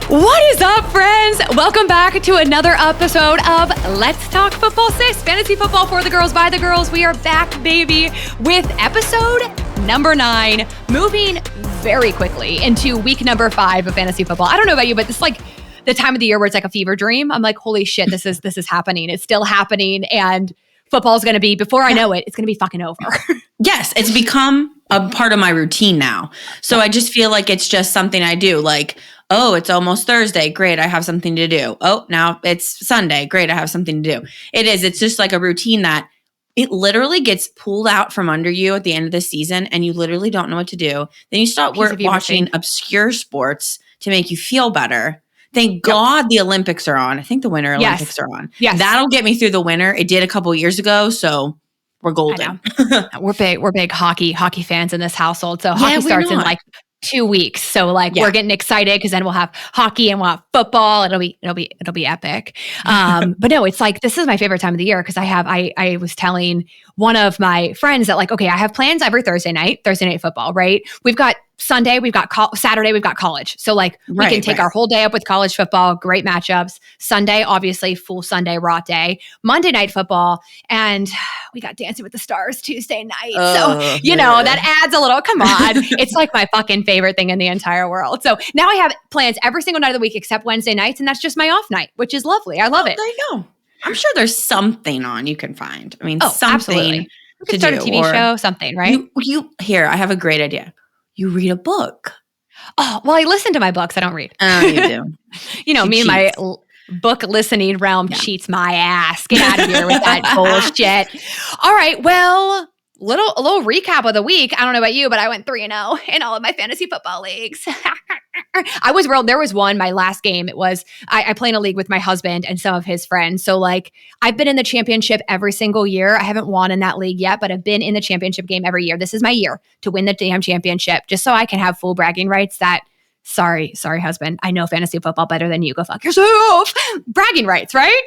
What is up, friends? Welcome back to another episode of Let's Talk Football 6, fantasy football for the girls, by the girls. We are back, baby, with episode number 9, moving very quickly into week number 5 of fantasy football. I don't know about you, but this is like the time of the year where it's like a fever dream. I'm like, holy shit, this is happening. It's still happening, and football is going to be, before I know it, it's going to be fucking over. Yes, it's become a part of my routine now. So I just feel like it's just something I do. Like, oh, it's almost Thursday. Great, I have something to do. Oh, now it's Sunday. Great, I have something to do. It is. It's just like a routine that it literally gets pulled out from under you at the end of the season, and you literally don't know what to do. Then you start watching obscure sports to make you feel better. Thank God the Olympics are on. I think the Winter Olympics are on. Yes. That'll get me through the winter. It did a couple years ago, so we're golden. We're big hockey fans in this household. So hockey starts in like 2 weeks. So we're getting excited because then we'll have hockey and we'll have football. It'll be epic. But no, it's like, this is my favorite time of the year because I was telling one of my friends that I have plans every Thursday night football, right? We've got Sunday, we've got Saturday, we've got college. So we can take our whole day up with college football, great matchups. Sunday, obviously full Sunday raw day. Monday night football, and we got Dancing with the Stars Tuesday night. That adds a little, come on. It's like my fucking favorite thing in the entire world. So now I have plans every single night of the week except Wednesday nights, and that's just my off night, which is lovely. I love it. There you go. I'm sure there's something on you can find. I mean, something absolutely. We could start a TV show, something, right? You here, I have a great idea. You read a book. Oh, well, I listen to my books. I don't read. Oh, you do. Me and my book listening realm cheats my ass. Get out of here with that bullshit. All right. Well, a little recap of the week. I don't know about you, but I went 3-0 in all of my fantasy football leagues. I was real. There was one, my last game. It was, I play in a league with my husband and some of his friends. So I've been in the championship every single year. I haven't won in that league yet, but I've been in the championship game every year. This is my year to win the damn championship, just so I can have full bragging rights that, sorry, husband, I know fantasy football better than you. Go fuck yourself. Bragging rights, right?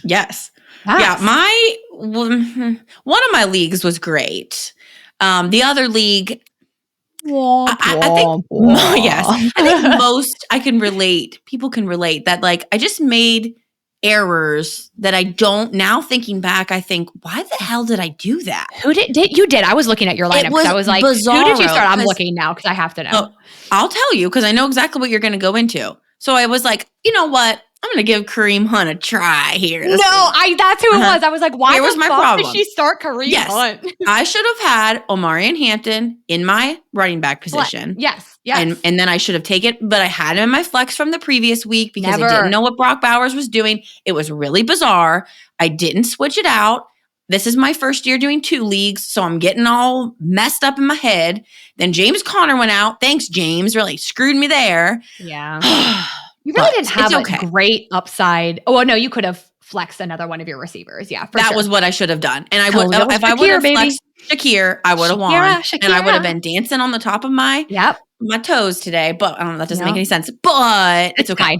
Yes. Nice. Yeah, one of my leagues was great. The other league, I think most I can relate. People can relate that I just made errors that I don't. Now thinking back, I think, why the hell did I do that? Who did you did? I was looking at your lineup because I was like, bizarro, who did you start? I'm looking now because I have to know. Oh, I'll tell you because I know exactly what you're going to go into. So I was like, you know what? I'm going to give Kareem Hunt a try here. That's who it was. I was like, why the fuck did she start Kareem Hunt? I should have had Omarion Hampton in my running back position. Yes. And then I should have taken it, but I had him in my flex from the previous week because I didn't know what Brock Bowers was doing. It was really bizarre. I didn't switch it out. This is my first year doing 2 leagues, so I'm getting all messed up in my head. Then James Conner went out. Thanks, James. Really screwed me there. Yeah. You really didn't have a great upside. Oh, no, you could have flexed another one of your receivers. Yeah, that was what I should have done. And I would, if I would have flexed Shakir, I would have won. And I would have been dancing on the top of my toes today. But I don't know, that doesn't make any sense. But it's okay.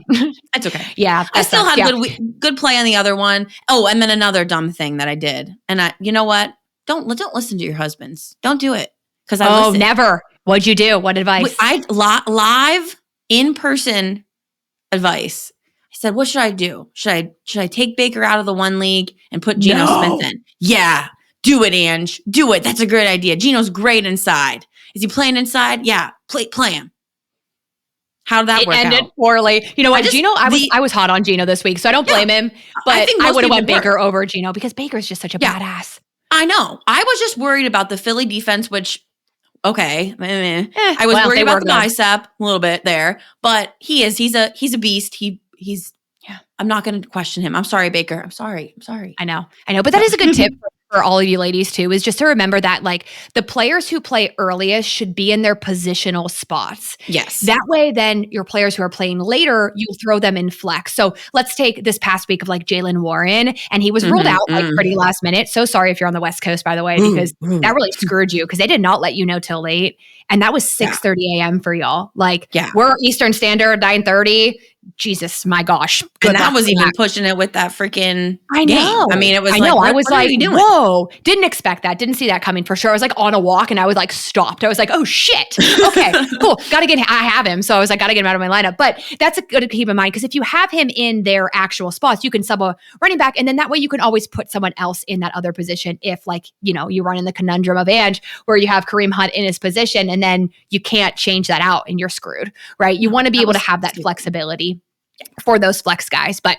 It's okay. Yeah. I still had good play on the other one. Oh, and then another dumb thing that I did. And you know what? Don't listen to your husbands. Don't do it. Because never. What'd you do? What advice? Live in person advice. I said, what should I do? Should I take Baker out of the one league and put Geno Smith in? Yeah, do it, Ange. Do it. That's a great idea. Geno's great inside. Is he playing inside? Yeah, play him. How did that work out? It ended poorly. You know what, Geno? I was hot on Geno this week, so I don't blame him. But I would have went Baker over Geno because Baker's just such a badass. I know. I was just worried about the Philly defense, which. Okay. I was worried about the bicep a little bit there, but he's a beast. I'm not going to question him. I'm sorry, Baker. I'm sorry. I know. But that is a good tip for all of you ladies too, is just to remember that the players who play earliest should be in their positional spots. Yes. That way, then your players who are playing later, you throw them in flex. So let's take this past week of Jalen Warren, and he was ruled out pretty last minute. So sorry if you're on the West Coast, by the way, because that really screwed you because they did not let you know till late. And that was 6:30 a.m. for y'all. We're Eastern Standard, 9:30. Jesus, my gosh. And that was even pushing it with that freaking I know. game. I mean, it was I was like, whoa, didn't expect that. Didn't see that coming for sure. I was like on a walk and I was like stopped. I was like, oh shit. Okay, cool. I have him. So I was like, got to get him out of my lineup. But that's good to keep in mind because if you have him in their actual spots, you can sub a running back. And then that way you can always put someone else in that other position if you run in the conundrum of Ange where you have Kareem Hunt in his position and then you can't change that out and you're screwed, right? You want to be able to have that flexibility for those flex guys. But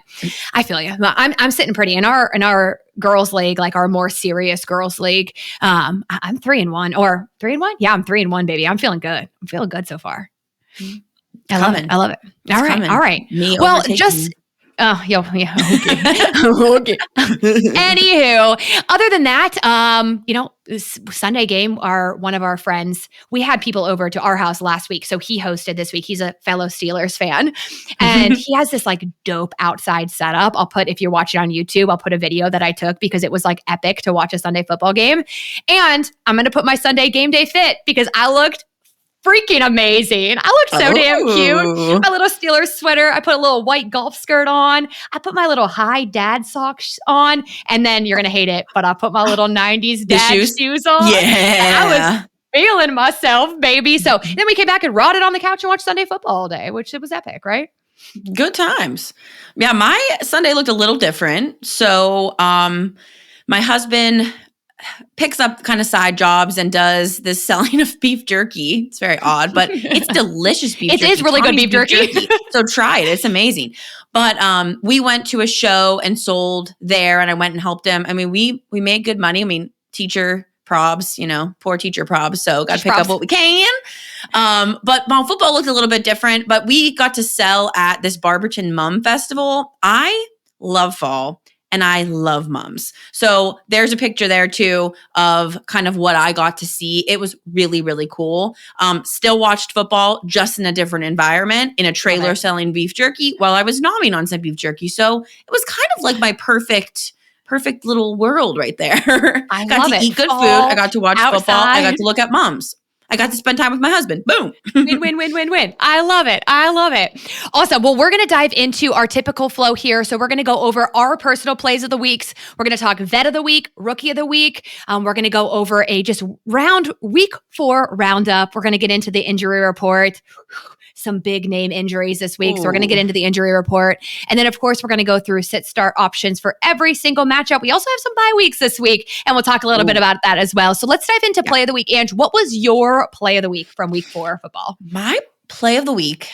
I feel you. I'm sitting pretty in our girls league, like our more serious girls league. I'm 3-1 or 3-1. Yeah, I'm 3-1, baby. I'm feeling good. I'm feeling good so far. I love it. All right. Well, just yeah. Okay. Anywho, other than that, Sunday game, one of our friends, we had people over to our house last week. So he hosted this week. He's a fellow Steelers fan. And he has this like dope outside setup. If you're watching on YouTube, I'll put a video that I took because it was like epic to watch a Sunday football game. And I'm going to put my Sunday game day fit because I looked freaking amazing. I looked so damn cute. My little Steelers sweater. I put a little white golf skirt on. I put my little high dad socks on. And then you're going to hate it, but I put my little 90s dad shoes on. Yeah. I was feeling myself, baby. So then we came back and rotted on the couch and watched Sunday football all day, which it was epic, right? Good times. Yeah, my Sunday looked a little different. So my husband picks up kind of side jobs and does this selling of beef jerky. It's very odd, but it's delicious beef jerky. It is really good beef jerky. So try it. It's amazing. But we went to a show and sold there and I went and helped him. I mean, we made good money. I mean, teacher probs, poor teacher probs. So got to pick up what we can. But football looked a little bit different, but we got to sell at this Barberton Mum Festival. I love fall. And I love mums. So there's a picture there too of kind of what I got to see. It was really, really cool. Still watched football, just in a different environment, in a trailer selling beef jerky while I was nomming on some beef jerky. So it was kind of like my perfect little world right there. I got to eat good food. I got to watch football. I got to look at mums. I got to spend time with my husband. Boom. Win. I love it. Awesome. Well, we're going to dive into our typical flow here. So we're going to go over our personal plays of the weeks. We're going to talk vet of the week, rookie of the week. We're going to go over a just week 4 roundup. We're going to get into the injury report. Some big name injuries this week. So we're going to get into the injury report. And then, of course, we're going to go through sit-start options for every single matchup. We also have some bye weeks this week, and we'll talk a little bit about that as well. So let's dive into play of the week. Ange, what was your play of the week from week 4 football? My play of the week,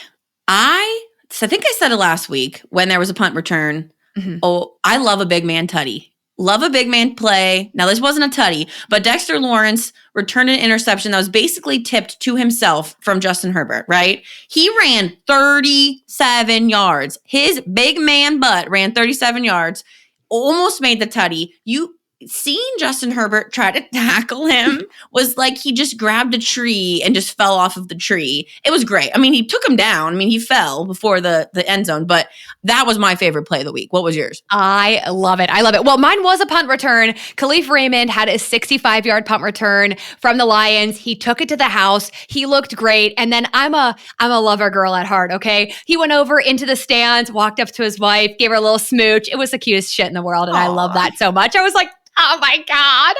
I think I said it last week when there was a punt return. Mm-hmm. Oh, I love a big man tutty. Love a big man play. Now, this wasn't a tutty, but Dexter Lawrence returned an interception that was basically tipped to himself from Justin Herbert, right? He ran 37 yards. His big man butt ran 37 yards, almost made the tutty. Seeing Justin Herbert try to tackle him was like he just grabbed a tree and just fell off of the tree. It was great. I mean, he took him down. I mean, he fell before the end zone, but that was my favorite play of the week. What was yours? I love it. Well, mine was a punt return. Khalif Raymond had a 65-yard punt return from the Lions. He took it to the house. He looked great. And then I'm a lover girl at heart, okay? He went over into the stands, walked up to his wife, gave her a little smooch. It was the cutest shit in the world, and I love that so much. I was like, oh my God.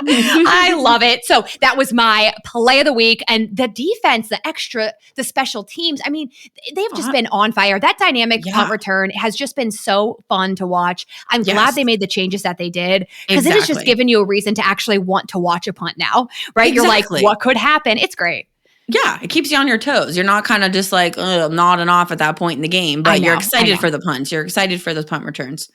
I love it. So that was my play of the week. And the defense, the special teams, I mean, they've just been on fire. That dynamic punt return has just been so fun to watch. I'm glad they made the changes that they did because it has just given you a reason to actually want to watch a punt now, right? You're like, what could happen? It's great. Yeah, it keeps you on your toes. You're not kind of just like nodding off at that point in the game, but you're excited for the punts. You're excited for those punt returns.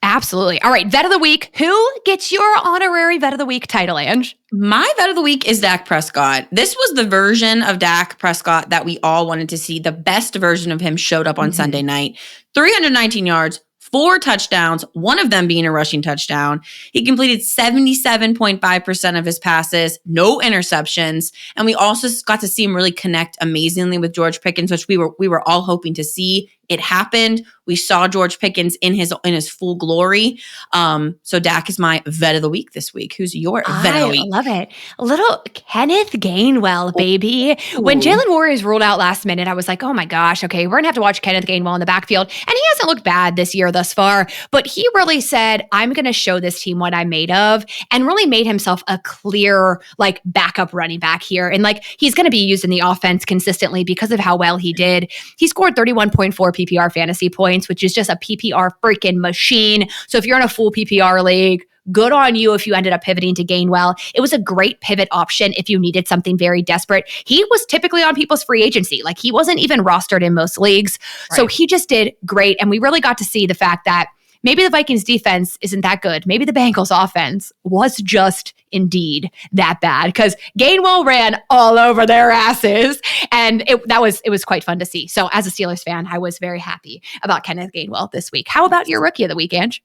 Absolutely. All right, vet of the week. Who gets your honorary vet of the week title, Ange? My vet of the week is Dak Prescott. This was the version of Dak Prescott that we all wanted to see. The best version of him showed up on Sunday night. 319 yards, 4 touchdowns, one of them being a rushing touchdown. He completed 77.5% of his passes, no interceptions. And we also got to see him really connect amazingly with George Pickens, which we were all hoping to see. It happened. We saw George Pickens in his full glory. So Dak is my vet of the week this week. Who's your vet of the week? I love it. A little Kenneth Gainwell, baby. Ooh. When Jalen Warren was ruled out last minute, I was like, oh my gosh, okay, we're going to have to watch Kenneth Gainwell in the backfield. And he hasn't looked bad this year thus far, but he really said, I'm going to show this team what I'm made of, and really made himself a clear, like, backup running back here. And like, he's going to be used in the offense consistently because of how well he did. He scored 31.4 PPR fantasy points, which is just a PPR freaking machine. So if you're in a full PPR league, good on you if you ended up pivoting to Gainwell. It was a great pivot option if you needed something very desperate. He was typically on people's free agency. Like, he wasn't even rostered in most leagues. Right. So he just did great. And we really got to see the fact that maybe the Vikings defense isn't that good. Maybe the Bengals offense was just indeed that bad, because Gainwell ran all over their asses. And it was quite fun to see. So as a Steelers fan, I was very happy about Kenneth Gainwell this week. How about your rookie of the week, Ange?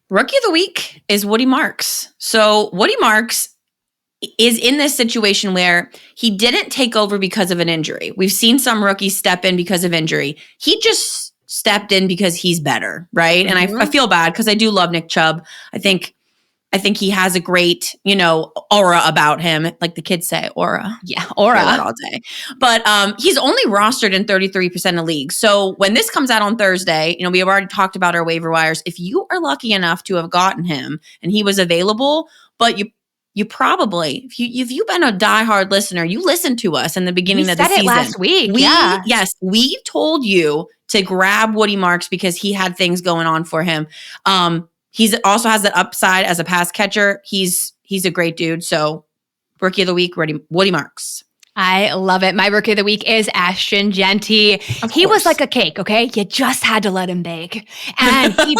Rookie of the week is Woody Marks. So Woody Marks is in this situation where he didn't take over because of an injury. We've seen some rookies step in because of injury. He just stepped in because he's better, right? Mm-hmm. And I feel bad because I do love Nick Chubb. I think he has a great, aura about him. Like the kids say, aura. Yeah, aura. All day. But he's only rostered in 33% of leagues. So when this comes out on Thursday, we have already talked about our waiver wires. If you are lucky enough to have gotten him and he was available, but you probably, if you've been a diehard listener, you listened to us in the beginning of the season. We said it last week. Yes, we told you to grab Woody Marks because he had things going on for him. He's also has that upside as a pass catcher. He's a great dude. So rookie of the week, Woody Marks. I love it. My rookie of the week is Ashton Jeanty. He was like a cake, okay? You just had to let him bake. And he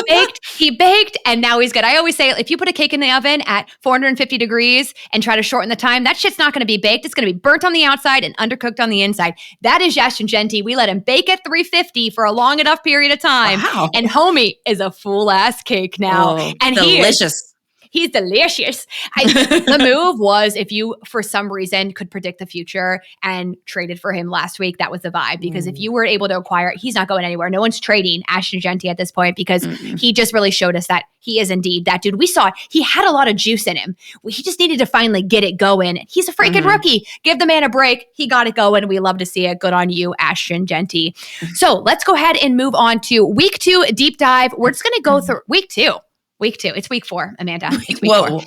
baked, and now he's good. I always say, if you put a cake in the oven at 450 degrees and try to shorten the time, that shit's not going to be baked. It's going to be burnt on the outside and undercooked on the inside. That is Ashton Jeanty. We let him bake at 350 for a long enough period of time. Wow. And homie is a full-ass cake now. Oh, and delicious. He's delicious. The move was, if you, for some reason, could predict the future and traded for him last week, that was the vibe. Because if you were able to acquire, he's not going anywhere. No one's trading Ashton Jeanty at this point, because he just really showed us that he is indeed that dude. We saw it. He had a lot of juice in him. He just needed to finally get it going. He's a freaking rookie. Give the man a break. He got it going. We love to see it. Good on you, Ashton Jeanty. So let's go ahead and move on to week 2 deep dive. We're just going to go through week 2. Week 2. It's week 4, Amanda. It's week 4.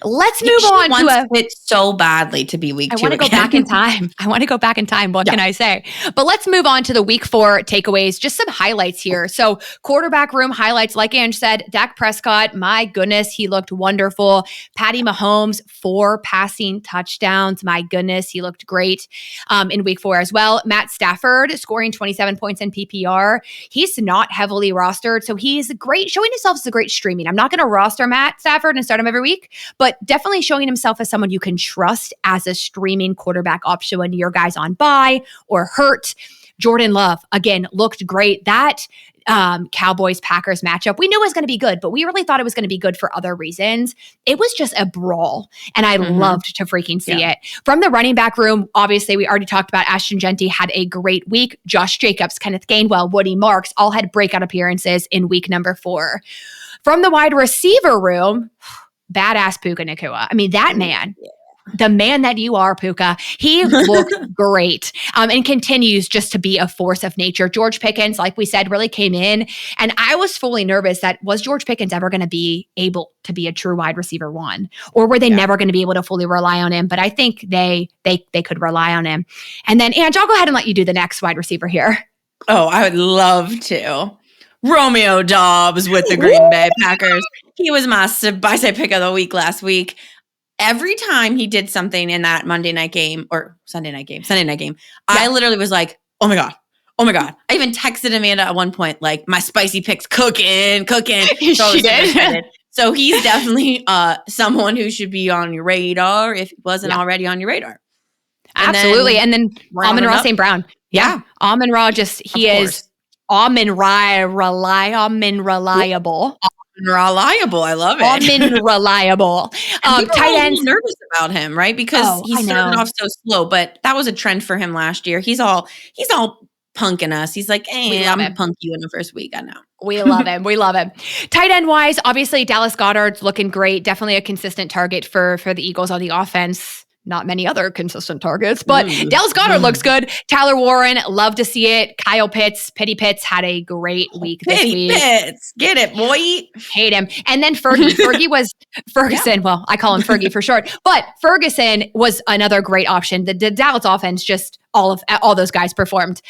Let's move on to it so badly to be week 2. I want to go back in time. What can I say? But let's move on to the week 4 takeaways. Just some highlights here. So quarterback room highlights, like Ange said, Dak Prescott, my goodness, he looked wonderful. Patty Mahomes, 4 passing touchdowns. My goodness, he looked great in week 4 as well. Matt Stafford scoring 27 points in PPR. He's not heavily rostered, so he's great, showing himself as a great streaming. I'm not going to roster Matt Stafford and start him every week, but definitely showing himself as someone you can trust as a streaming quarterback option when your guy's on bye or hurt. Jordan Love, again, looked great. That Cowboys-Packers matchup, we knew it was going to be good, but we really thought it was going to be good for other reasons. It was just a brawl, and I loved to freaking see it. From the running back room, obviously, we already talked about Ashton Jeanty had a great week. Josh Jacobs, Kenneth Gainwell, Woody Marks all had breakout appearances in week number 4. From the wide receiver room, badass Puka Nacua. I mean, that man, the man that you are, Puka, he looked great and continues just to be a force of nature. George Pickens, like we said, really came in. And I was fully nervous that, was George Pickens ever going to be able to be a true wide receiver 1? Or were they never going to be able to fully rely on him? But I think they could rely on him. And then, Ange, I'll go ahead and let you do the next wide receiver here. Oh, I would love to. Romeo Doubs with the Green Bay Packers. He was my bicep pick of the week last week. Every time he did something in that Sunday night game, I literally was like, oh my God. I even texted Amanda at one point, like, my spicy picks cooking. She did. So he's definitely someone who should be on your radar if he wasn't already on your radar. Absolutely. And then Amon-Ra St. Brown. Yeah. Amon-Ra he is reliable. Reliable. I love it. Reliable. Tight ends. Nervous about him, right? Because he started off so slow, but that was a trend for him last year. He's all punking us. He's like, hey, I'm going to punk you in the first week. I know. We love him. We love him. Tight end wise, obviously Dallas Goedert's looking great. Definitely a consistent target for the Eagles on the offense. Not many other consistent targets, but Dallas Goedert looks good. Tyler Warren, love to see it. Kyle Pitts, Petty Pitts had a great week this week. Pitts, get it, boy. Hate him. And then Fergie was Ferguson. Yeah. Well, I call him Fergie for short, but Ferguson was another great option. The Dallas offense just all those guys performed.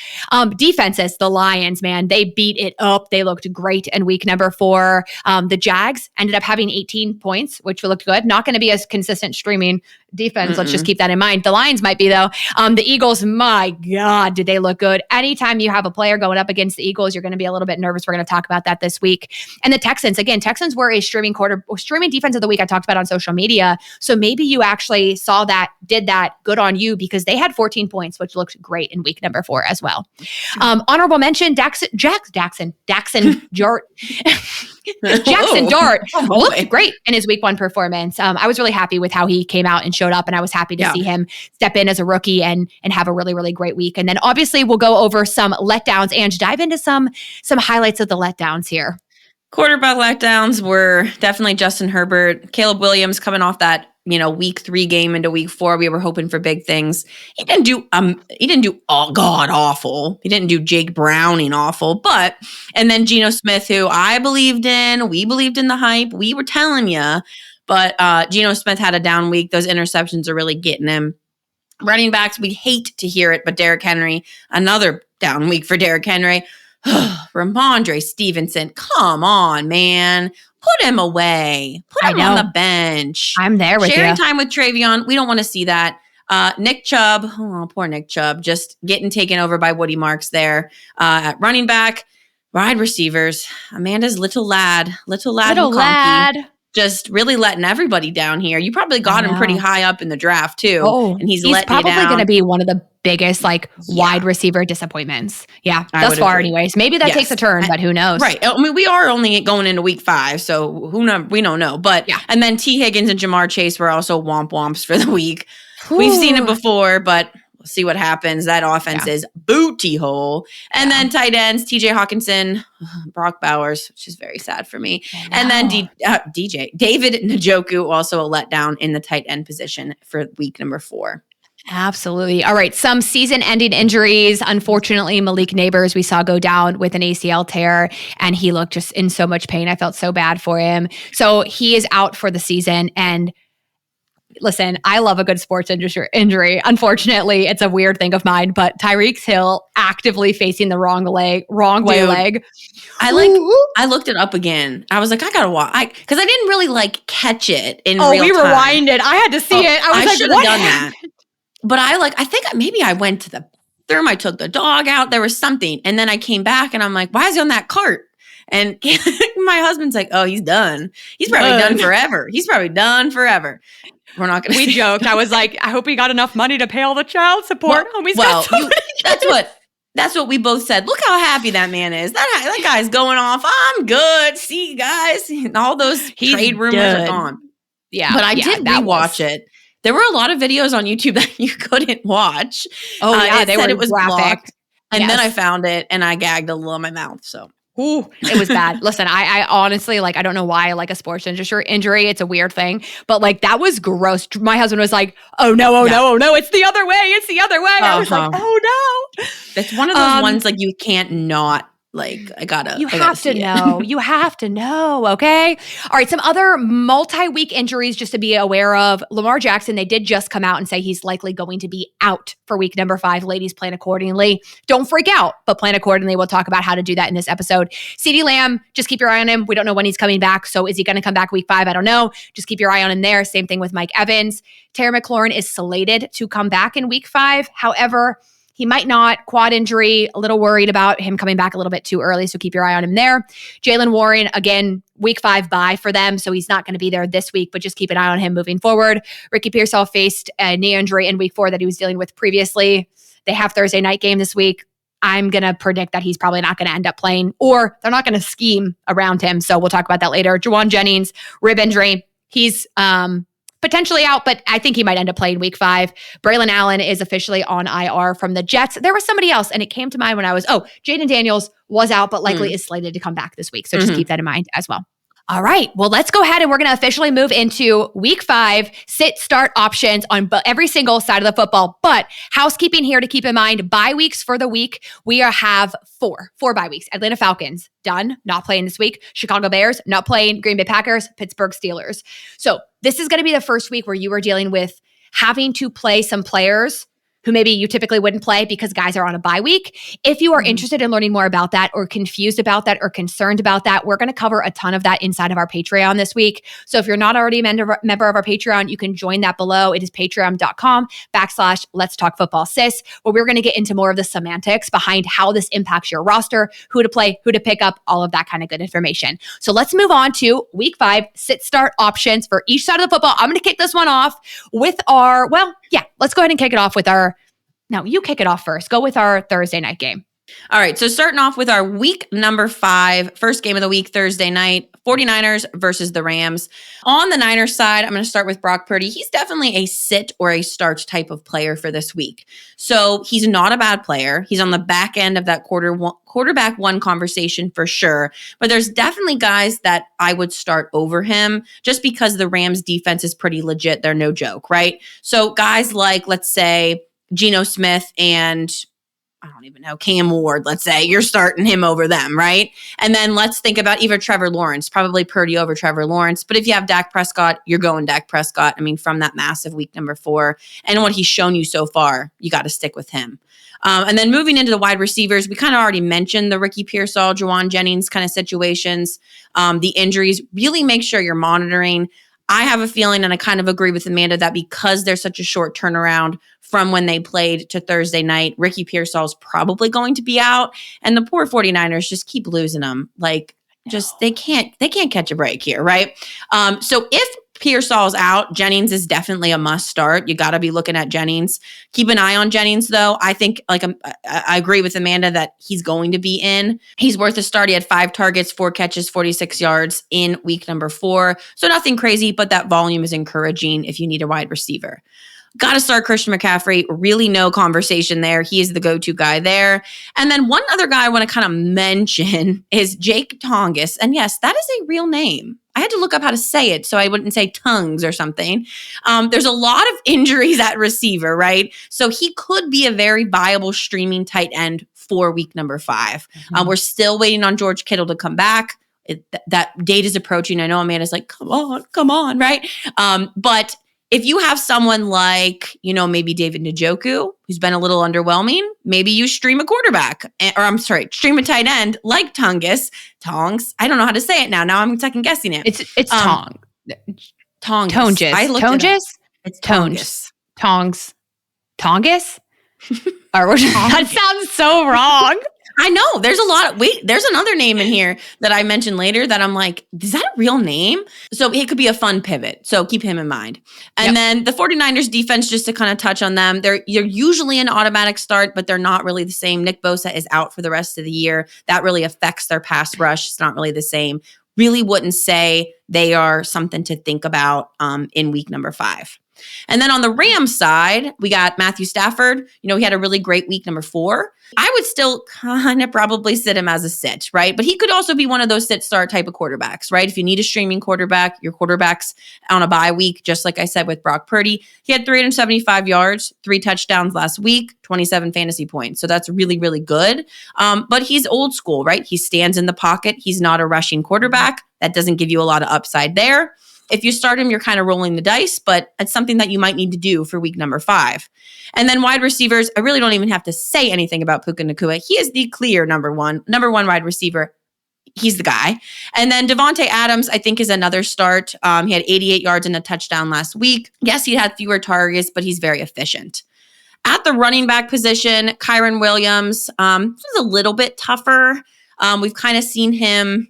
Defenses, the Lions, man, they beat it up. They looked great in week number 4. The Jags ended up having 18 points, which looked good. Not going to be as consistent streaming defense. Let's just keep that in mind. The Lions might be though. The Eagles, my God, did they look good? Anytime you have a player going up against the Eagles, you're going to be a little bit nervous. We're going to talk about that this week. And the Texans, again, Texans were a streaming defense of the week I talked about on social media. So maybe you actually saw that, did that, good on you, because they had 14 points, which looked great in week number 4 as well. Honorable mention, Jackson Dart. Jackson Dart looked great in his week 1 performance. I was really happy with how he came out and showed up, and I was happy to see him step in as a rookie and have a really, really great week. And then obviously we'll go over some letdowns and dive into some highlights of the letdowns here. Quarterback letdowns were definitely Justin Herbert, Caleb Williams coming off that week 3 game into week 4. We were hoping for big things. He didn't do all god awful. He didn't do Jake Browning awful, and then Geno Smith, who we believed in the hype. We were telling you, but Geno Smith had a down week. Those interceptions are really getting him. Running backs, we hate to hear it, but Derrick Henry, another down week for Derrick Henry. Ramondre Stevenson, come on, man. Put him away. Put him on the bench. I'm there with Sharing time with Travion. We don't want to see that. Nick Chubb. Oh, poor Nick Chubb. Just getting taken over by Woody Marks there. At running back, wide receivers. Amanda's little lad. Just really letting everybody down here. You probably got him pretty high up in the draft too. Oh, and he's letting probably you down. Going to be one of the biggest wide receiver disappointments. Yeah, thus far anyways. Maybe that takes a turn, but who knows? Right. I mean, we are only going into week 5, so we don't know. But and then T. Higgins and Jamar Chase were also womps for the week. Ooh. We've seen it before, but we'll see what happens. That offense is booty hole. And then tight ends, TJ Hawkinson, Brock Bowers, which is very sad for me. And then David Njoku, also a letdown in the tight end position for week number 4. Absolutely. All right. Some season-ending injuries. Unfortunately, Malik Neighbors we saw go down with an ACL tear, and he looked just in so much pain. I felt so bad for him. So he is out for the season. And listen, I love a good sports injury. Unfortunately, it's a weird thing of mine, but Tyreek Hill actively facing the wrong way leg. I looked it up again. I was like, I gotta watch, because I didn't really catch it in real time. We rewinded. I had to see it. I was like, should have done that. But I think maybe I went to the bathroom. I took the dog out. There was something. And then I came back and I'm like, why is he on that cart? And my husband's like, oh, he's done. He's probably done forever. We're not going to. We joked. I was like, I hope he got enough money to pay all the child support. That's what we both said. Look how happy that man is. That guy's going off. I'm good. See, guys, all those trade rumors are gone. Yeah. But I did rewatch it. There were a lot of videos on YouTube that you couldn't watch. Oh, yeah. They said it was graphic. Blocked. And then I found it and I gagged a little in my mouth. So. Ooh, it was bad. Listen, I honestly, I don't know why I like a sports injury. It's a weird thing. But that was gross. My husband was like, oh no, it's the other way. I was like, oh no. It's one of those ones you can't not. You have to know. Okay. All right. Some other multi-week injuries just to be aware of. Lamar Jackson, they did just come out and say he's likely going to be out for week number 5. Ladies, plan accordingly. Don't freak out, but plan accordingly. We'll talk about how to do that in this episode. CeeDee Lamb, just keep your eye on him. We don't know when he's coming back. So is he going to come back week 5? I don't know. Just keep your eye on him there. Same thing with Mike Evans. Terry McLaurin is slated to come back in week 5. However, he might not. Quad injury, a little worried about him coming back a little bit too early, so keep your eye on him there. Jalen Warren, again, week 5 bye for them, so he's not going to be there this week, but just keep an eye on him moving forward. Ricky Pearsall faced a knee injury in week 4 that he was dealing with previously. They have Thursday night game this week. I'm going to predict that he's probably not going to end up playing, or they're not going to scheme around him, so we'll talk about that later. Juwan Jennings, rib injury. He's potentially out, but I think he might end up playing week 5. Braylon Allen is officially on IR from the Jets. There was somebody else, and it came to mind when I was, Jaden Daniels was out, but likely is slated to come back this week. So just keep that in mind as well. All right. Well, let's go ahead and we're going to officially move into week 5, sit-start options on every single side of the football. But housekeeping here to keep in mind, bye weeks for the week. We have four bye weeks. Atlanta Falcons, done, not playing this week. Chicago Bears, not playing. Green Bay Packers, Pittsburgh Steelers. So this is going to be the first week where you are dealing with having to play some players who maybe you typically wouldn't play because guys are on a bye week. If you are interested in learning more about that or confused about that or concerned about that, we're going to cover a ton of that inside of our Patreon this week. So if you're not already a member of our Patreon, you can join that below. It is patreon.com/Let's Talk Football Sis, where we're going to get into more of the semantics behind how this impacts your roster, who to play, who to pick up, all of that kind of good information. So let's move on to week 5, sit-start options for each side of the football. I'm going to kick this one off with let's go ahead and kick it off with no, you kick it off first. Go with our Thursday night game. All right. So starting off with our week number 5, first game of the week, Thursday night, 49ers versus the Rams. On the Niners side, I'm going to start with Brock Purdy. He's definitely a sit or a start type of player for this week. So he's not a bad player. He's on the back end of that quarterback one conversation for sure. But there's definitely guys that I would start over him just because the Rams defense is pretty legit. They're no joke, right? So guys like, let's say, Geno Smith and I don't even know, Cam Ward, let's say, you're starting him over them, right? And then let's think about even Trevor Lawrence, probably Purdy over Trevor Lawrence. But if you have Dak Prescott, you're going Dak Prescott. I mean, from that massive week number 4 and what he's shown you so far, you got to stick with him. And then moving into the wide receivers, we kind of already mentioned the Ricky Pearsall, Juwan Jennings kind of situations, the injuries. Really make sure you're monitoring. I have a feeling, and I kind of agree with Amanda, that because there's such a short turnaround from when they played to Thursday night, Ricky Pearsall is probably going to be out, and the poor 49ers just keep losing them. Like, they can't catch a break here, right? So if Pearsall's out, Jennings is definitely a must start. You got to be looking at Jennings. Keep an eye on Jennings, though. I think, I agree with Amanda that he's going to be in. He's worth a start. He had 5 targets, 4 catches, 46 yards in week number 4. So nothing crazy, but that volume is encouraging if you need a wide receiver. Got to start Christian McCaffrey. Really no conversation there. He is the go-to guy there. And then one other guy I want to kind of mention is Jake Tonges. And yes, that is a real name. I had to look up how to say it so I wouldn't say tongues or something. There's a lot of injuries at receiver, right? So he could be a very viable streaming tight end for week number 5. We're still waiting on George Kittle to come back. That date is approaching. I know Amanda's like, come on, right? But if you have someone like, maybe David Njoku, who's been a little underwhelming, maybe you stream a stream a tight end like Tonges. I don't know how to say it now. Now I'm second guessing it. It's Tonges. Tonges? It's Tonges. Tonges? That sounds so wrong. I know. There's a lot. There's another name in here that I mentioned later that I'm like, is that a real name? So it could be a fun pivot. So keep him in mind. And then the 49ers defense, just to kind of touch on them, you're usually an automatic start, but they're not really the same. Nick Bosa is out for the rest of the year. That really affects their pass rush. It's not really the same. Really wouldn't say they are something to think about in week number 5. And then on the Rams side, we got Matthew Stafford. He had a really great week number 4. I would still kind of probably sit him as a sit, right? But he could also be one of those sit-start type of quarterbacks, right? If you need a streaming quarterback, your quarterback's on a bye week, just like I said with Brock Purdy. He had 375 yards, 3 touchdowns last week, 27 fantasy points. So that's really, really good. But he's old school, right? He stands in the pocket. He's not a rushing quarterback. That doesn't give you a lot of upside there. If you start him, you're kind of rolling the dice, but it's something that you might need to do for week number 5. And then wide receivers, I really don't even have to say anything about Puka Nacua. He is the clear number one wide receiver. He's the guy. And then Devontae Adams, I think, is another start. He had 88 yards and a touchdown last week. Yes, he had fewer targets, but he's very efficient. At the running back position, Kyren Williams, this is a little bit tougher. We've kind of seen him,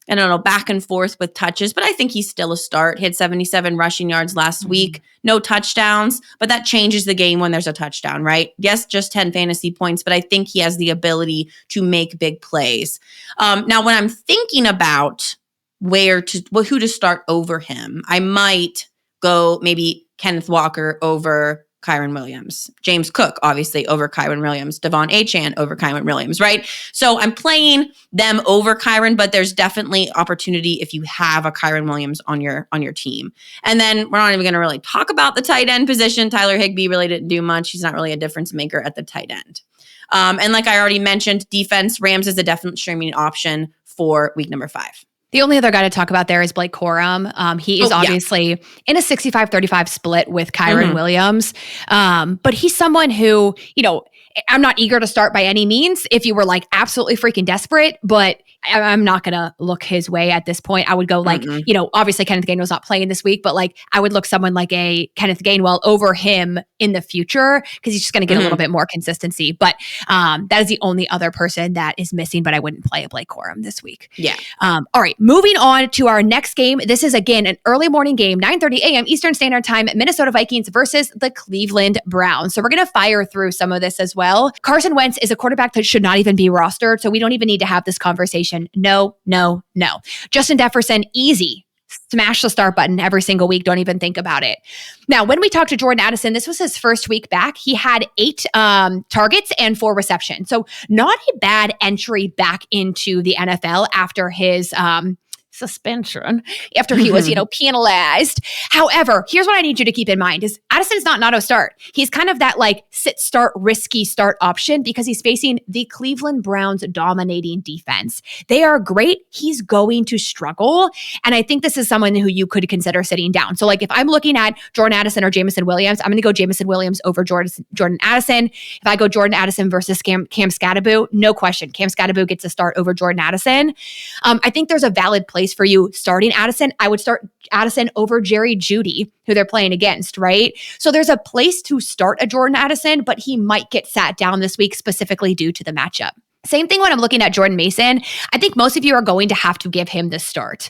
I don't know, back and forth with touches, but I think he's still a start. He had 77 rushing yards last week, no touchdowns, but that changes the game when there's a touchdown, right? Yes, just 10 fantasy points, but I think he has the ability to make big plays. Now, when I'm thinking about who to start over him, I might go maybe Kenneth Walker over Kyren Williams, James Cook, obviously over Kyren Williams, Devon Achane over Kyren Williams, right? So I'm playing them over Kyren, but there's definitely opportunity if you have a Kyren Williams on your team. And then we're not even going to really talk about the tight end position. Tyler Higbee really didn't do much. He's not really a difference maker at the tight end. And like I already mentioned, defense, Rams is a definite streaming option for week number 5. The only other guy to talk about there is Blake Corum. He is obviously in a 65-35 split with Kyren Williams. But he's someone who, I'm not eager to start by any means if you were like absolutely freaking desperate, but I'm not going to look his way at this point. I would go like, obviously Kenneth Gainwell's not playing this week, but like I would look someone like a Kenneth Gainwell over him in the future because he's just going to get a little bit more consistency. But that is the only other person that is missing, but I wouldn't play a Blake Corum this week. Yeah. All right. Moving on to our next game. This is again an early morning game, 9:30 a.m. Eastern Standard Time, Minnesota Vikings versus the Cleveland Browns. So we're going to fire through some of this as well. Carson Wentz is a quarterback that should not even be rostered. So we don't even need to have this conversation. No. Justin Jefferson, easy. Smash the start button every single week. Don't even think about it. Now, when we talked to Jordan Addison, this was his first week back. He had 8 targets and 4 receptions. So not a bad entry back into the NFL after his suspension, after he was, penalized. However, here's what I need you to keep in mind is Addison's not an auto start. He's kind of that like sit start, risky start option because he's facing the Cleveland Browns dominating defense. They are great. He's going to struggle. And I think this is someone who you could consider sitting down. So like if I'm looking at Jordan Addison or Jameson Williams, I'm going to go Jameson Williams over Jordan Addison. If I go Jordan Addison versus Cam Skattebo, no question. Cam Skattebo gets a start over Jordan Addison. I think there's a valid place for you starting Addison. I would start Addison over Jerry Jeudy, who they're playing against, right? So there's a place to start a Jordan Addison, but he might get sat down this week specifically due to the matchup. Same thing when I'm looking at Jordan Mason. I think most of you are going to have to give him the start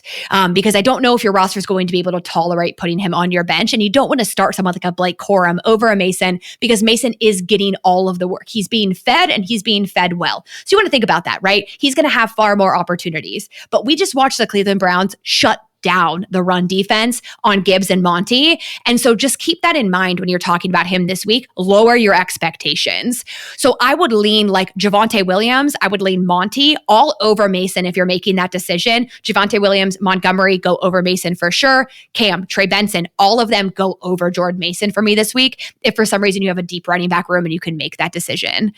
because I don't know if your roster is going to be able to tolerate putting him on your bench. And you don't want to start someone like a Blake Corum over a Mason because Mason is getting all of the work. He's being fed and he's being fed well. So you want to think about that, right? He's going to have far more opportunities. But we just watched the Cleveland Browns shut down the run defense on Gibbs and Monty. And so just keep that in mind when you're talking about him this week. Lower your expectations. So I would lean like Javonte Williams. I would lean Monty all over Mason if you're making that decision. Javonte Williams, Montgomery go over Mason for sure. Cam, Trey Benson, all of them go over Jordan Mason for me this week. If for some reason you have a deep running back room and you can make that decision.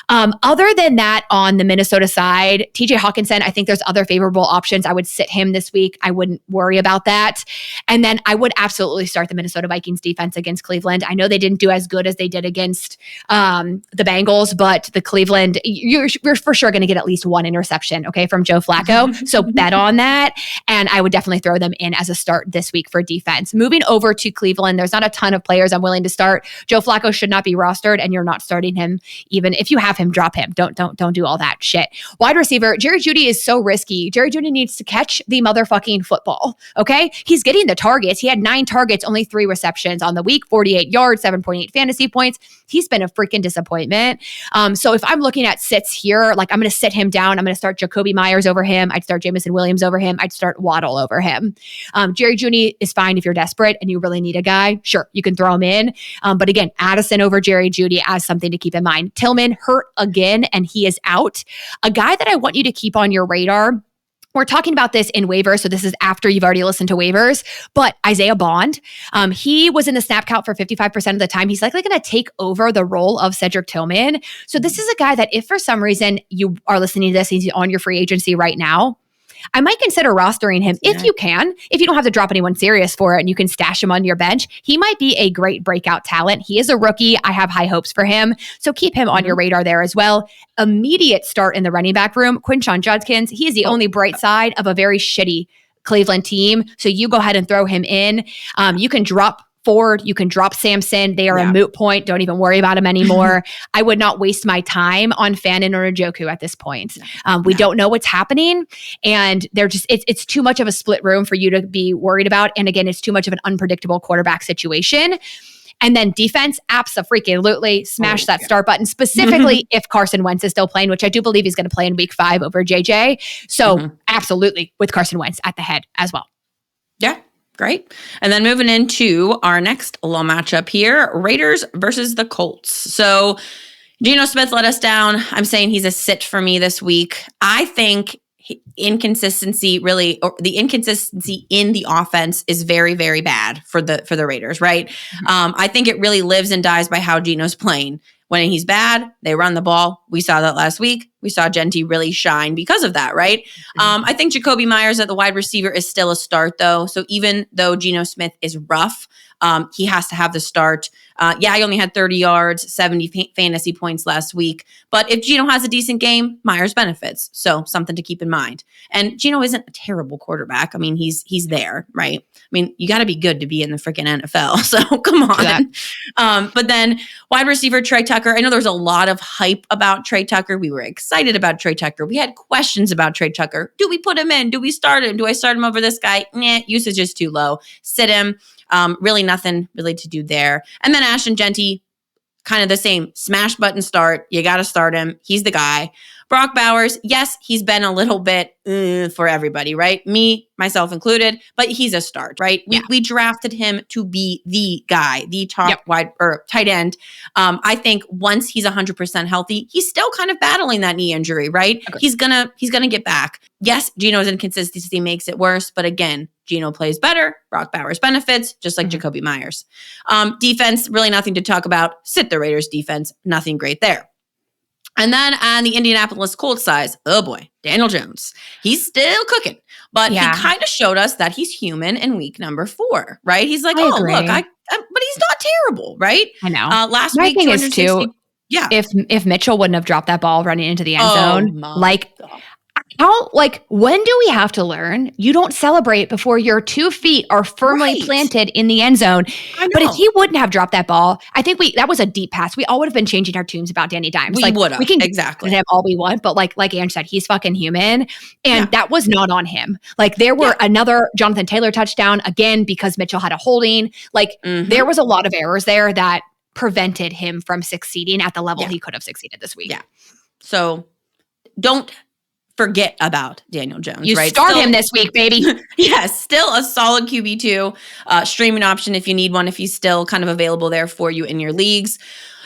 Other than that, on the Minnesota side, TJ Hawkinson, I think there's other favorable options. I would sit him this week. I wouldn't worry about that. And then I would absolutely start the Minnesota Vikings defense against Cleveland. I know they didn't do as good as they did against the Bengals, but the Cleveland, you're for sure going to get at least 1 interception, okay, from Joe Flacco. So bet on that. And I would definitely throw them in as a start this week for defense. Moving over to Cleveland, there's not a ton of players I'm willing to start. Joe Flacco should not be rostered, and you're not starting him. Even if you have him, drop him. Don't do all that shit. Wide receiver, Jerry Jeudy is so risky. Jerry Jeudy needs to catch the motherfucking football. Okay. He's getting the targets. He had 9 targets, only 3 receptions on the week, 48 yards, 7.8 fantasy points. He's been a freaking disappointment. So if I'm looking at sits here, like I'm going to sit him down. I'm going to start Jacoby Myers over him. I'd start Jameson Williams over him. I'd start Waddle over him. Jerry Jeudy is fine if you're desperate and you really need a guy. Sure, you can throw him in. But again, Addison over Jerry Jeudy as something to keep in mind. Tillman hurt again and he is out. A guy that I want you to keep on your radar. We're talking about this in waivers, so this is after you've already listened to waivers, but Isaiah Bond, he was in the snap count for 55% of the time. He's likely going to take over the role of Cedric Tillman. So this is a guy that if for some reason you are listening to this, he's on your free agency right now, I might consider rostering him if you can. If you don't have to drop anyone serious for it and you can stash him on your bench, he might be a great breakout talent. He is a rookie. I have high hopes for him. So keep him on your radar there as well. Immediate start in the running back room. Quinshon Judkins, he is the only bright side of a very shitty Cleveland team. So you go ahead and throw him in. You can drop Ford, you can drop Samson. They are a moot point. Don't even worry about him anymore. I would not waste my time on Fannin or Njoku at this point. We don't know what's happening, and they're just it's too much of a split room for you to be worried about. And again, it's too much of an unpredictable quarterback situation. And then defense, abso-freaking-lutely smash that start button, specifically if Carson Wentz is still playing, which I do believe he's going to play in week 5 over JJ. So absolutely with Carson Wentz at the head as well. Yeah. Great. And then moving into our next little matchup here, Raiders versus the Colts. So Geno Smith let us down. I'm saying he's a sit for me this week. I think the inconsistency in the offense is very, very bad for the Raiders, right? Mm-hmm. I think it really lives and dies by how Geno's playing. When he's bad, they run the ball. We saw that last week. We saw Jeanty really shine because of that, right? Mm-hmm. I think Jakobi Meyers at the wide receiver is still a start, though. So even though Geno Smith is rough, he has to have the start. He only had 30 yards, 70 fantasy points last week. But if Geno has a decent game, Meyers benefits. So something to keep in mind. And Geno isn't a terrible quarterback. I mean, he's there, right? I mean, you got to be good to be in the freaking NFL. So come on. But then wide receiver Trey Tucker. I know there's a lot of hype about Trey Tucker. We were excited about Trey Tucker. We had questions about Trey Tucker. Do we put him in? Do we start him? Do I start him over this guy? Nah, usage is too low. Sit him. Really nothing really to do there. And then Ashton Jeanty, kind of the same. Smash button start. You got to start him. He's the guy. Brock Bowers, yes, he's been a little bit for everybody, right? Me, myself included, but he's a start, right? Yeah. We drafted him to be the guy, the top wide or tight end. I think once he's 100% healthy, he's still kind of battling that knee injury, right? Okay. He's gonna get back. Yes, Geno's inconsistency makes it worse, but again, Geno plays better. Brock Bowers benefits, just like Jakobi Meyers. Defense, really nothing to talk about. Sit the Raiders defense, nothing great there. And then on the Indianapolis Colts side, oh boy, Daniel Jones. He's still cooking, but he kind of showed us that he's human in week number 4, right? He's like, but he's not terrible, right? I know. Last My week, thing is too, if Mitchell wouldn't have dropped that ball running into the end zone, when do we have to learn? You don't celebrate before your 2 feet are firmly planted in the end zone. But if he wouldn't have dropped that ball, I think that was a deep pass. We all would have been changing our tunes about Danny Dimes. We would have. We can exactly him all we want, but like Ange said, he's fucking human. And that was not on him. Like there were another Jonathan Taylor touchdown, again, because Mitchell had a holding. There was a lot of errors there that prevented him from succeeding at the level he could have succeeded this week. Yeah. So don't forget about Daniel Jones. You right? Start him this week, baby. Yes, still a solid QB2 streaming option if you need one, if he's still kind of available there for you in your leagues.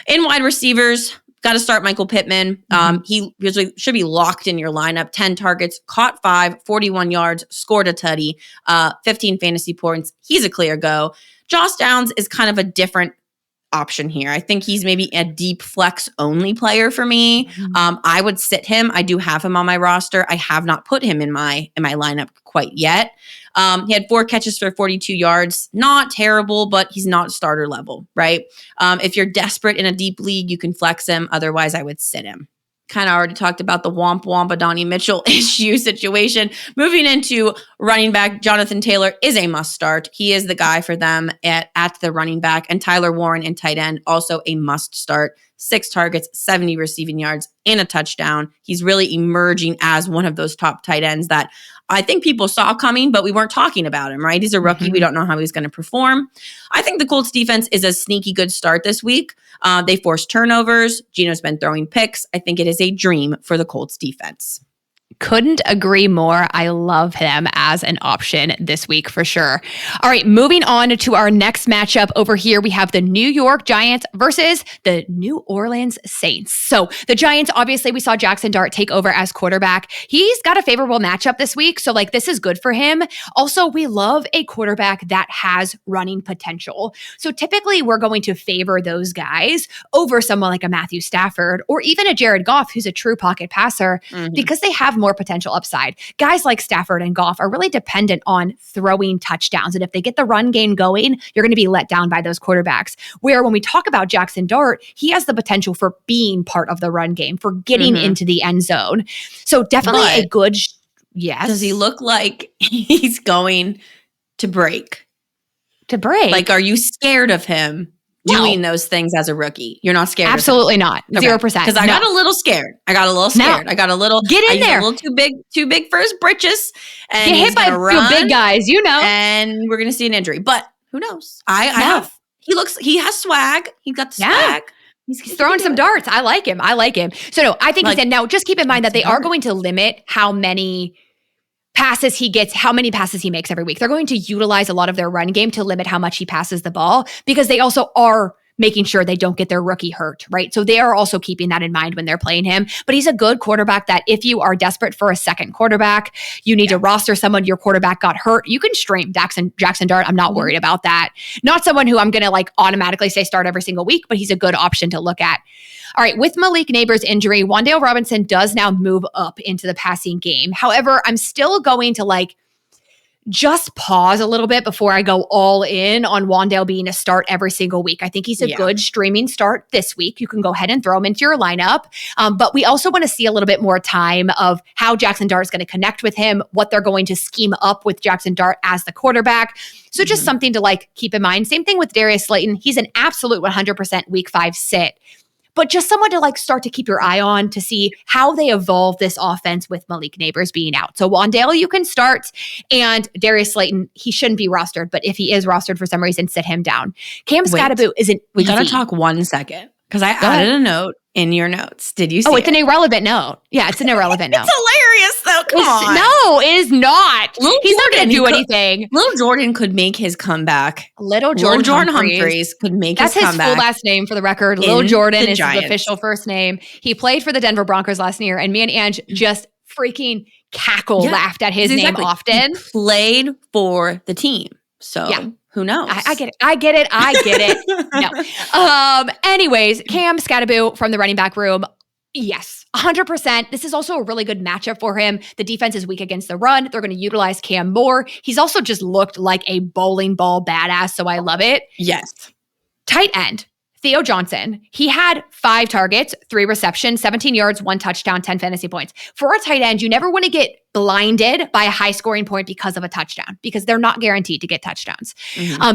In wide receivers, got to start Michael Pittman. He usually should be locked in your lineup. 10 targets, caught 5, 41 yards, scored a tutty, 15 fantasy points. He's a clear go. Josh Downs is kind of a different option here. I think he's maybe a deep flex only player for me. I would sit him. I do have him on my roster. I have not put him in my lineup quite yet. He had 4 catches for 42 yards. Not terrible, but he's not starter level, right? If you're desperate in a deep league, you can flex him. Otherwise, I would sit him. Kind of already talked about the womp Adonai Mitchell issue situation. Moving into running back, Jonathan Taylor is a must start. He is the guy for them at the running back. And Tyler Warren in tight end, also a must start. 6 targets, 70 receiving yards, and a touchdown. He's really emerging as one of those top tight ends that I think people saw coming, but we weren't talking about him, right? He's a rookie. We don't know how he's going to perform. I think the Colts defense is a sneaky good start this week. They forced turnovers. Geno's been throwing picks. I think it is a dream for the Colts defense. Couldn't agree more. I love him as an option this week for sure. All right, moving on to our next matchup over here. We have the New York Giants versus the New Orleans Saints. So the Giants, obviously, we saw Jackson Dart take over as quarterback. He's got a favorable matchup this week, so this is good for him. Also, we love a quarterback that has running potential. So typically, we're going to favor those guys over someone like a Matthew Stafford or even a Jared Goff, who's a true pocket passer, because they have more potential upside. Guys like Stafford and Goff are really dependent on throwing touchdowns. And if they get the run game going, you're going to be let down by those quarterbacks. Where when we talk about Jackson Dart, he has the potential for being part of the run game, for getting into the end zone. So definitely a good, yes. Does he look like he's going to break? To break? Are you scared of him? Doing those things as a rookie. You're not scared. Absolutely not. 0%. Because I got a little scared. I got a little get in there. A little too big for his britches. And get hit by a few big guys, And we're gonna see an injury. But who knows? I have he has swag. He got the swag. He's throwing some darts. I like him. So no, I think he's in. Now just keep in mind that they are going to limit how many passes he gets, how many passes he makes every week. They're going to utilize a lot of their run game to limit how much he passes the ball because they also are making sure they don't get their rookie hurt, right? So they are also keeping that in mind when they're playing him. But he's a good quarterback that if you are desperate for a second quarterback, you need to roster someone, your quarterback got hurt, you can stream Jackson Dart. I'm not worried about that. Not someone who I'm going to like automatically say start every single week, but he's a good option to look at. All right, with Malik Neighbors' injury, Wan'Dale Robinson does now move up into the passing game. However, I'm still going to like just pause a little bit before I go all in on Wan'Dale being a start every single week. I think he's a good streaming start this week. You can go ahead and throw him into your lineup. But we also want to see a little bit more time of how Jackson Dart is going to connect with him, what they're going to scheme up with Jackson Dart as the quarterback. So just something to like keep in mind. Same thing with Darius Slayton. He's an absolute 100% week 5 sit. But just someone to like start to keep your eye on to see how they evolve this offense with Malik Neighbors being out. So Wan'Dale, you can start, and Darius Slayton, he shouldn't be rostered, but if he is rostered for some reason, sit him down. Cam Scatterboot isn't We got to talk 1 second because I added a note in your notes. Did you see it's an irrelevant note. Yeah, it's an irrelevant note. It's hilarious though. Come on. No, it is not. He's not going to do anything. Little Jordan could make his comeback. Little Jordan Humphreys could make his comeback. That's his full last name for the record. Little Jordan is his official first name. He played for the Denver Broncos last year, and me and Ange just freaking laughed at his name often. He played for the team. So who knows? I get it. No. Anyways, Cam Scatterboot from the running back room. Yes, 100%. This is also a really good matchup for him. The defense is weak against the run. They're going to utilize Cam more. He's also just looked like a bowling ball badass, so I love it. Yes. Tight end, Theo Johnson. He had 5 targets, 3 receptions, 17 yards, 1 touchdown, 10 fantasy points. For a tight end, you never want to get blinded by a high scoring point because of a touchdown, because they're not guaranteed to get touchdowns.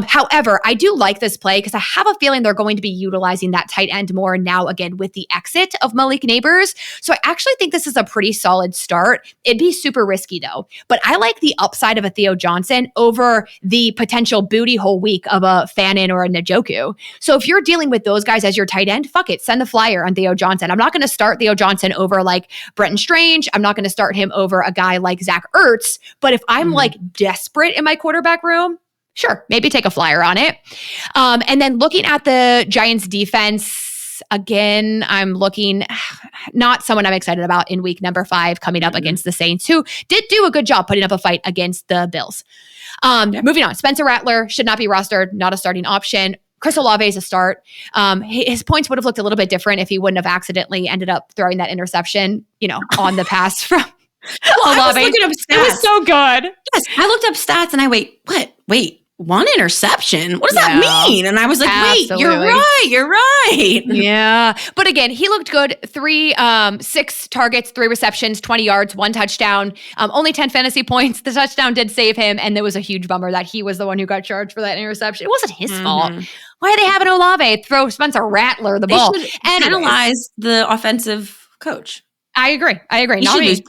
However, I do like this play because I have a feeling they're going to be utilizing that tight end more now again with the exit of Malik Neighbors. So I actually think this is a pretty solid start. It'd be super risky though, but I like the upside of a Theo Johnson over the potential booty hole week of a Fannin or a Njoku. So if you're dealing with those guys as your tight end, fuck it, send the flyer on Theo Johnson. I'm not going to start Theo Johnson over like Brenton Strange. I'm not going to start him over a guy like Zach Ertz. But if I'm like desperate in my quarterback room, sure, maybe take a flyer on it. And then looking at the Giants defense, again, I'm looking, not someone I'm excited about in week number 5 coming up against the Saints, who did do a good job putting up a fight against the Bills. Moving on, Spencer Rattler should not be rostered, not a starting option. Chris Olave is a start. His points would have looked a little bit different if he wouldn't have accidentally ended up throwing that interception, on the pass from Olave. I was looking up stats. It was so good. Yes, I looked up stats and I wait, 1 interception? What does that mean? And I was like, wait, you're right. Yeah. But again, he looked good. 6 targets, 3 receptions, 20 yards, 1 touchdown, only 10 fantasy points. The touchdown did save him. And there was a huge bummer that he was the one who got charged for that interception. It wasn't his fault. Why are they having Olave throw Spencer Rattler the ball? They should analyze the offensive coach. I agree. Not me.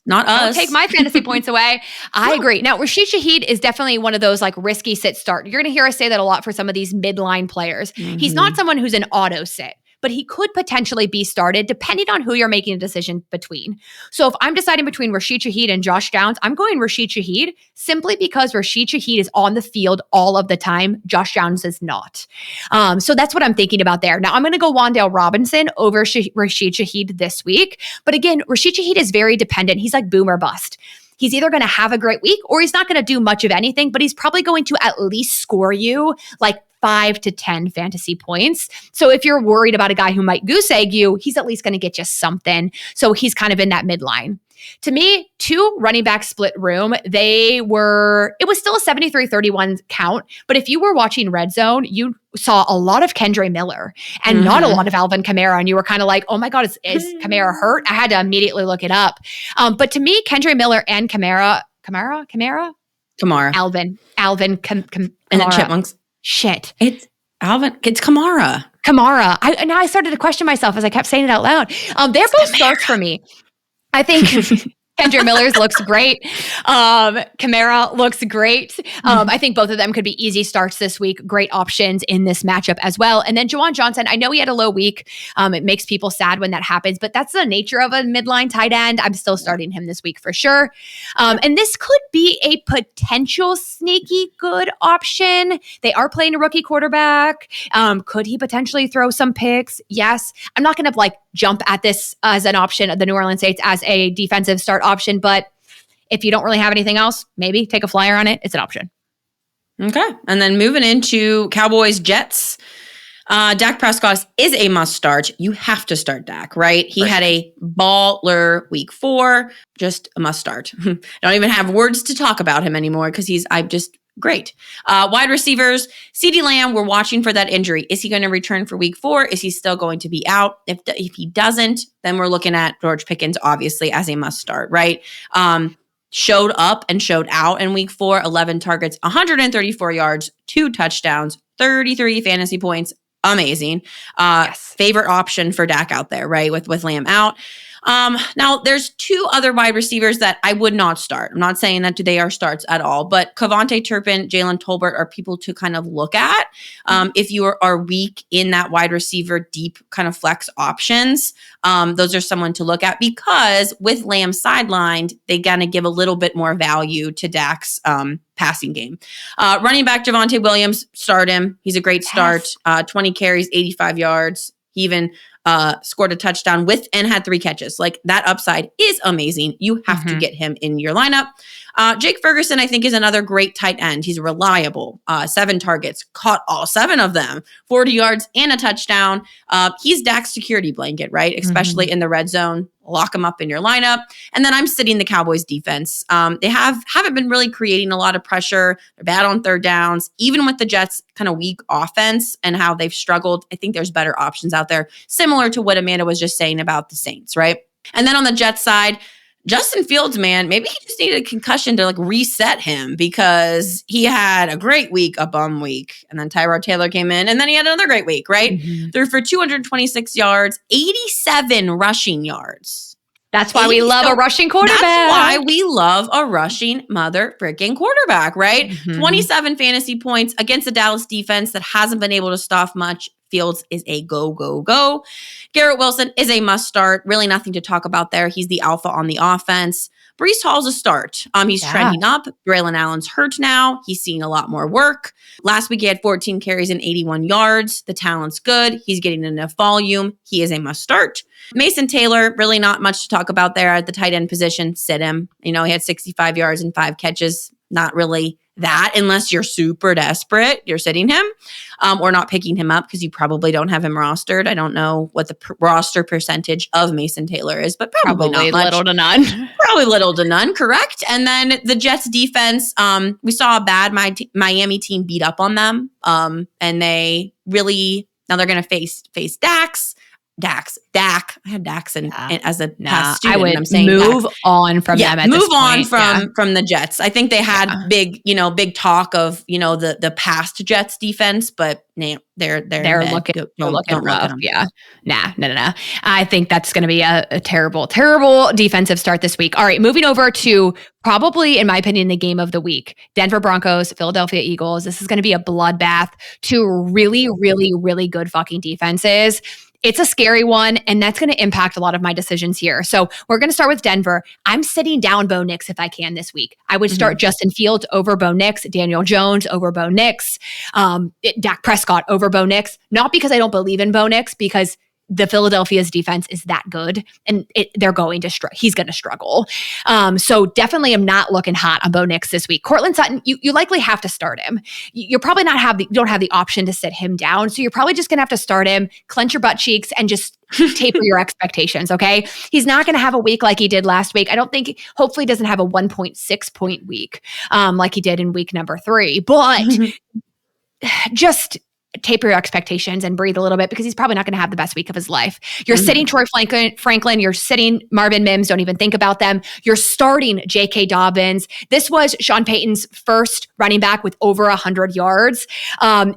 Not us. Don't take my fantasy points away. I agree. Now, Rashid Shaheed is definitely one of those like risky sit start. You're going to hear us say that a lot for some of these midline players. He's not someone who's an auto sit, but he could potentially be started depending on who you're making a decision between. So if I'm deciding between Rashid Shaheed and Josh Downs, I'm going Rashid Shaheed simply because Rashid Shaheed is on the field all of the time. Josh Downs is not. So that's what I'm thinking about there. Now I'm going to go Wan'Dale Robinson over Rashid Shaheed this week. But again, Rashid Shaheed is very dependent. He's like boom or bust. He's either going to have a great week or he's not going to do much of anything, but he's probably going to at least score you like 5 to 10 fantasy points. So if you're worried about a guy who might goose egg you, he's at least going to get you something. So he's kind of in that midline. To me, 2 running back split room. It was still a 73-31 count, but if you were watching Red Zone, you saw a lot of Kendre Miller and not a lot of Alvin Kamara. And you were kind of like, oh my God, is Kamara hurt? I had to immediately look it up. But to me, Kendre Miller and Kamara. Alvin. And then Chipmunks. Shit. It's Alvin. It's Kamara. Now I started to question myself as I kept saying it out loud. They're both starts for me. I think Kendra Miller's looks great. Kamara looks great. I think both of them could be easy starts this week. Great options in this matchup as well. And then Juwan Johnson, I know he had a low week. It makes people sad when that happens, but that's the nature of a midline tight end. I'm still starting him this week for sure. And this could be a potential sneaky good option. They are playing a rookie quarterback. Could he potentially throw some picks? Yes. I'm not going to jump at this as an option of the New Orleans Saints as a defensive start option, but if you don't really have anything else, maybe take a flyer on it. It's an option. Okay. And then moving into Cowboys Jets. Dak Prescott is a must start. You have to start Dak, right? He had a baller week 4, just a must start. I don't even have words to talk about him anymore because I'm just great. Wide receivers, CeeDee Lamb, we're watching for that injury. Is he going to return for week 4? Is he still going to be out? If he doesn't, then we're looking at George Pickens, obviously, as a must start, right? Showed up and showed out in week 4, 11 targets, 134 yards, 2 touchdowns, 33 fantasy points. Amazing. Yes. Favorite option for Dak out there, right? With Lamb out. Now there's 2 other wide receivers that I would not start. I'm not saying that they are starts at all, but Kevontae Turpin, Jalen Tolbert are people to kind of look at. If you are weak in that wide receiver, deep kind of flex options, those are someone to look at because with Lamb sidelined, they kind of give a little bit more value to Dak's, passing game. Running back Javonte Williams, start him. He's a great start. 20 carries, 85 yards. He even scored a touchdown and had 3 catches. That upside is amazing. You have to get him in your lineup. Jake Ferguson, I think, is another great tight end. He's reliable. 7 targets, caught all 7 of them, 40 yards and a touchdown. He's Dak's security blanket, right? Especially in the red zone. Lock him up in your lineup. And then I'm sitting the Cowboys defense. They haven't been really creating a lot of pressure. They're bad on third downs. Even with the Jets' kind of weak offense and how they've struggled, I think there's better options out there, similar to what Amanda was just saying about the Saints, right? And then on the Jets side, Justin Fields, man, maybe he just needed a concussion to reset him because he had a great week, a bum week. And then Tyrod Taylor came in and then he had another great week, right? Threw for 226 yards, 87 rushing yards. That's why we love a rushing quarterback. That's why we love a rushing mother freaking quarterback, right? 27 fantasy points against the Dallas defense that hasn't been able to stop much. Fields is a go, go, go. Garrett Wilson is a must start. Really nothing to talk about there. He's the alpha on the offense. Breece Hall's a start. He's trending up. Braylon Allen's hurt now. He's seeing a lot more work. Last week he had 14 carries and 81 yards. The talent's good. He's getting enough volume. He is a must start. Mason Taylor, really not much to talk about there at the tight end position. Sit him. He had 65 yards and 5 catches. Not really that unless you're super desperate. You're sitting him or not picking him up because you probably don't have him rostered. I don't know what the roster percentage of Mason Taylor is, but probably not much. Little to none. Probably little to none, correct? And then the Jets defense, we saw a bad Miami team beat up on them. And they really, now they're going to face Dak. I had Dax as a past student. I would I'm saying move Dax. on from them at this point. Move on from the Jets. I think they had big talk of, the past Jets defense, but they're looking rough. Yeah. Nah. I think that's going to be a terrible, terrible defensive start this week. All right, moving over to probably, in my opinion, the game of the week. Denver Broncos, Philadelphia Eagles. This is going to be a bloodbath. 2 really, really, really good fucking defenses. It's a scary one, and that's going to impact a lot of my decisions here. So we're going to start with Denver. I'm sitting down Bo Nix if I can this week. I would start Justin Fields over Bo Nix, Daniel Jones over Bo Nix, Dak Prescott over Bo Nix. Not because I don't believe in Bo Nix, because the Philadelphia's defense is that good, and they're going to he's going to struggle. So definitely am not looking hot on Bo Nix this week. Cortland Sutton, you likely have to start him. You're probably you don't have the option to sit him down. So you're probably just going to have to start him, clench your butt cheeks, and just taper your expectations, okay? He's not going to have a week like he did last week. I don't think, hopefully doesn't have a 1.6 point week like he did in week number 3. But just taper your expectations and breathe a little bit because he's probably not going to have the best week of his life. You're sitting Troy Franklin. You're sitting Marvin Mims. Don't even think about them. You're starting J.K. Dobbins. This was Sean Payton's first running back with over 100 yards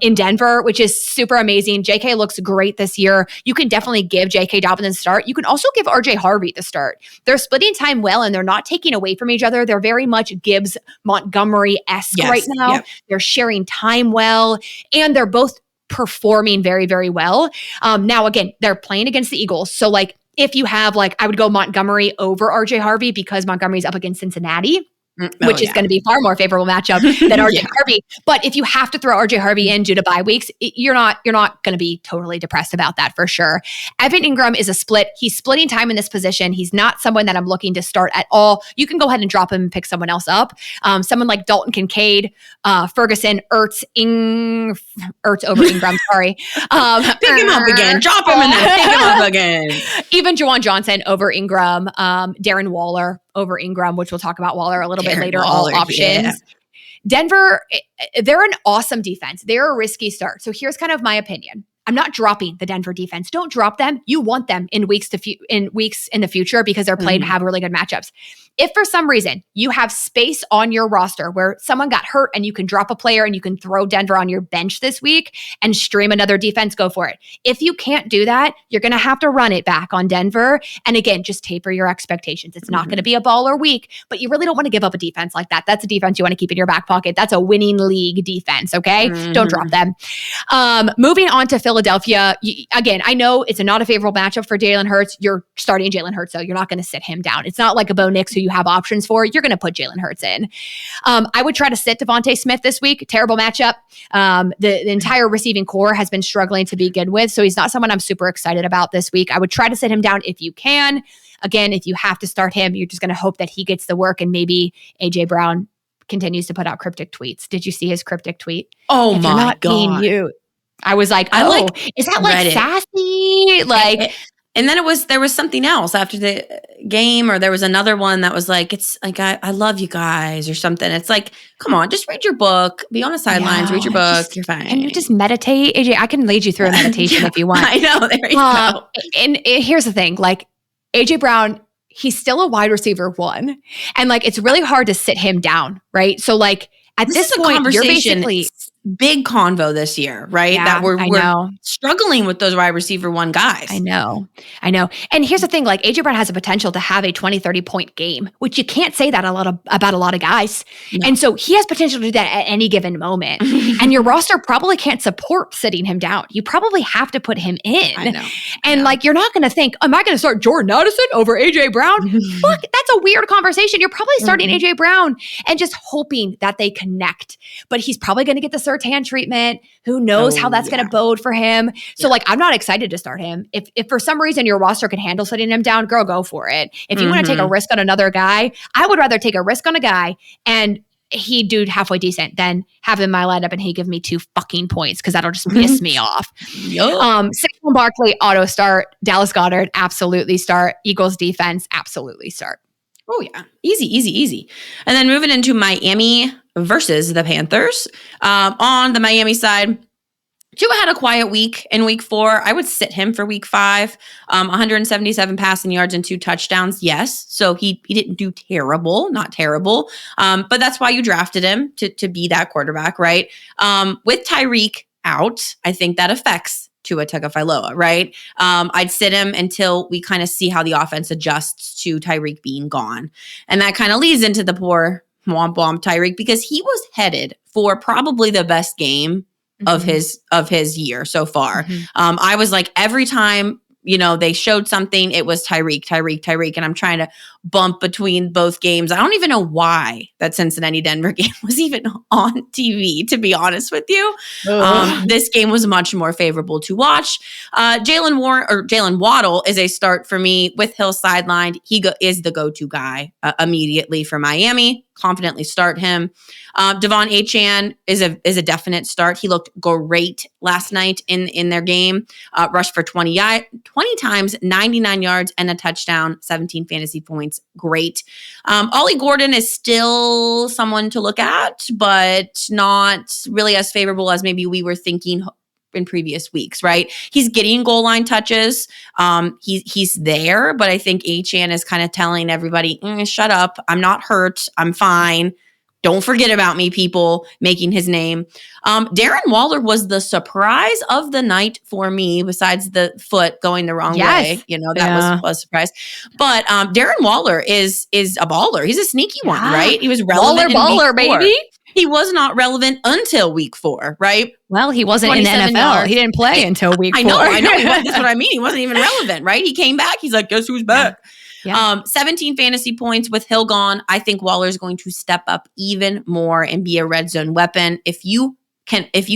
in Denver, which is super amazing. J.K. looks great this year. You can definitely give J.K. Dobbins a start. You can also give R.J. Harvey the start. They're splitting time well, and they're not taking away from each other. They're very much Gibbs Montgomery-esque right now. Yep. They're sharing time well, and they're both performing very, very well. Now, again, they're playing against the Eagles. So, like, if you have, like, I would go Montgomery over RJ Harvey because Montgomery's up against Cincinnati. Which is going to be far more favorable matchup than RJ Harvey. But if you have to throw RJ Harvey in due to bye weeks, you're not going to be totally depressed about that for sure. Evan Ingram is a split. He's splitting time in this position. He's not someone that I'm looking to start at all. You can go ahead and drop him and pick someone else up. Someone like Dalton Kincaid, Ferguson, Ertz over Ingram. Sorry. Pick him up again. Drop him and then pick him up again. Even Juwan Johnson over Ingram. Darren Waller over Ingram, which we'll talk about Waller a little bit later, all options. Yeah. Denver, they're an awesome defense. They're a risky start. So here's kind of my opinion. I'm not dropping the Denver defense. Don't drop them. You want them in weeks in the future because they're played to have really good matchups. If for some reason you have space on your roster where someone got hurt and you can drop a player and you can throw Denver on your bench this week and stream another defense, go for it. If you can't do that, you're going to have to run it back on Denver. And again, just taper your expectations. It's not going to be a baller week, but you really don't want to give up a defense like that. That's a defense you want to keep in your back pocket. That's a winning league defense, okay? Don't drop them. Moving on to Philadelphia, again, I know it's not a favorable matchup for Jalen Hurts. You're starting Jalen Hurts, though. You're not going to sit him down. It's not like a Bo Nix who you have options for. You're going to put Jalen Hurts in. I would try to sit Devontae Smith this week. Terrible matchup. The entire receiving core has been struggling to begin with, so he's not someone I'm super excited about this week. I would try to sit him down if you can. Again, if you have to start him, you're just going to hope that he gets the work and maybe A.J. Brown continues to put out cryptic tweets. Did you see his cryptic tweet? Oh, my God. I was like, is that like sassy? Like, and then there was something else after the game, or there was another one that was like, it's like, I love you guys or something. It's like, come on, just read your book, be on the sidelines, read your book. You're fine. Can you just meditate? AJ, I can lead you through a meditation if you want. I know. There you go. And here's the thing, like AJ Brown, he's still a wide receiver 1. And like, it's really hard to sit him down, right? So like at this point, you're basically big convo this year, right? Yeah, that we're struggling with those wide receiver 1 guys. I know. And here's the thing, like AJ Brown has a potential to have a 20, 30 point game, which you can't say that about a lot of guys. No. And so he has potential to do that at any given moment. And your roster probably can't support sitting him down. You probably have to put him in. I know. And like, you're not going to think, am I going to start Jordan Addison over AJ Brown? Look, that's a weird conversation. You're probably starting AJ Brown and just hoping that they connect. But he's probably going to get the Surtain treatment. Who knows how that's going to bode for him. So like, I'm not excited to start him. If for some reason your roster can handle sitting him down, girl, go for it. If you want to take a risk on another guy, I would rather take a risk on a guy and he do halfway decent than have him in my lineup and he give me 2 fucking points because that'll just piss me off. Saquon Barkley, auto start. Dallas Goedert, absolutely start. Eagles defense, absolutely start. Oh, yeah. Easy. And then moving into Miami versus the Panthers. On the Miami side, Tua had a quiet week in week 4. I would sit him for week 5. 177 passing yards and 2 touchdowns. Yes. So he didn't do terrible, not terrible. But that's why you drafted him to be that quarterback, right? With Tyreek out, I think that affects Tua Tagovailoa, right? I'd sit him until we kind of see how the offense adjusts to Tyreek being gone. And that kind of leads into the poor womp womp Tyreek because he was headed for probably the best game of his year so far. I was like, every time, they showed something, it was Tyreek. And I'm trying to bump between both games. I don't even know why that Cincinnati-Denver game was even on TV, to be honest with you. This game was much more favorable to watch. Jalen Waddle is a start for me with Hill sidelined. He is the go-to guy immediately for Miami. Confidently start him. Devon Achane is a definite start. He looked great last night in their game. Rushed for 20 times, 99 yards and a touchdown, 17 fantasy points. Great. Ollie Gordon is still someone to look at, but not really as favorable as maybe we were thinking in previous weeks, right? He's getting goal line touches. He's there, but I think Achane is kind of telling everybody, shut up. I'm not hurt. I'm fine. Don't forget about me, people, making his name. Darren Waller was the surprise of the night for me, besides the foot going the wrong way. That was a surprise. But Darren Waller is a baller. He's a sneaky one, right? He was relevant baller, baby. He was not relevant until week 4, right? Well, he wasn't in the NFL. Yards. He didn't play until week 4. I know. That's what I mean. He wasn't even relevant, right? He came back. He's like, guess who's back? Yeah. 17 fantasy points with Hill gone. I think Waller's going to step up even more and be a red zone weapon. If you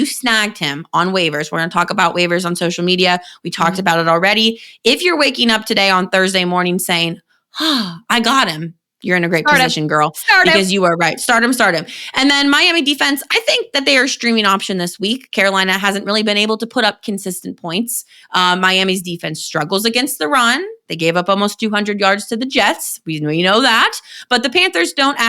snagged him on waivers, we're going to talk about waivers on social media. We talked about it already. If you're waking up today on Thursday morning saying, I got him, you're in a great position, girl. Because you are right. Start him. And then Miami defense, I think that they are a streaming option this week. Carolina hasn't really been able to put up consistent points. Miami's defense struggles against the run. They gave up almost 200 yards to the Jets. We know that. But the Panthers don't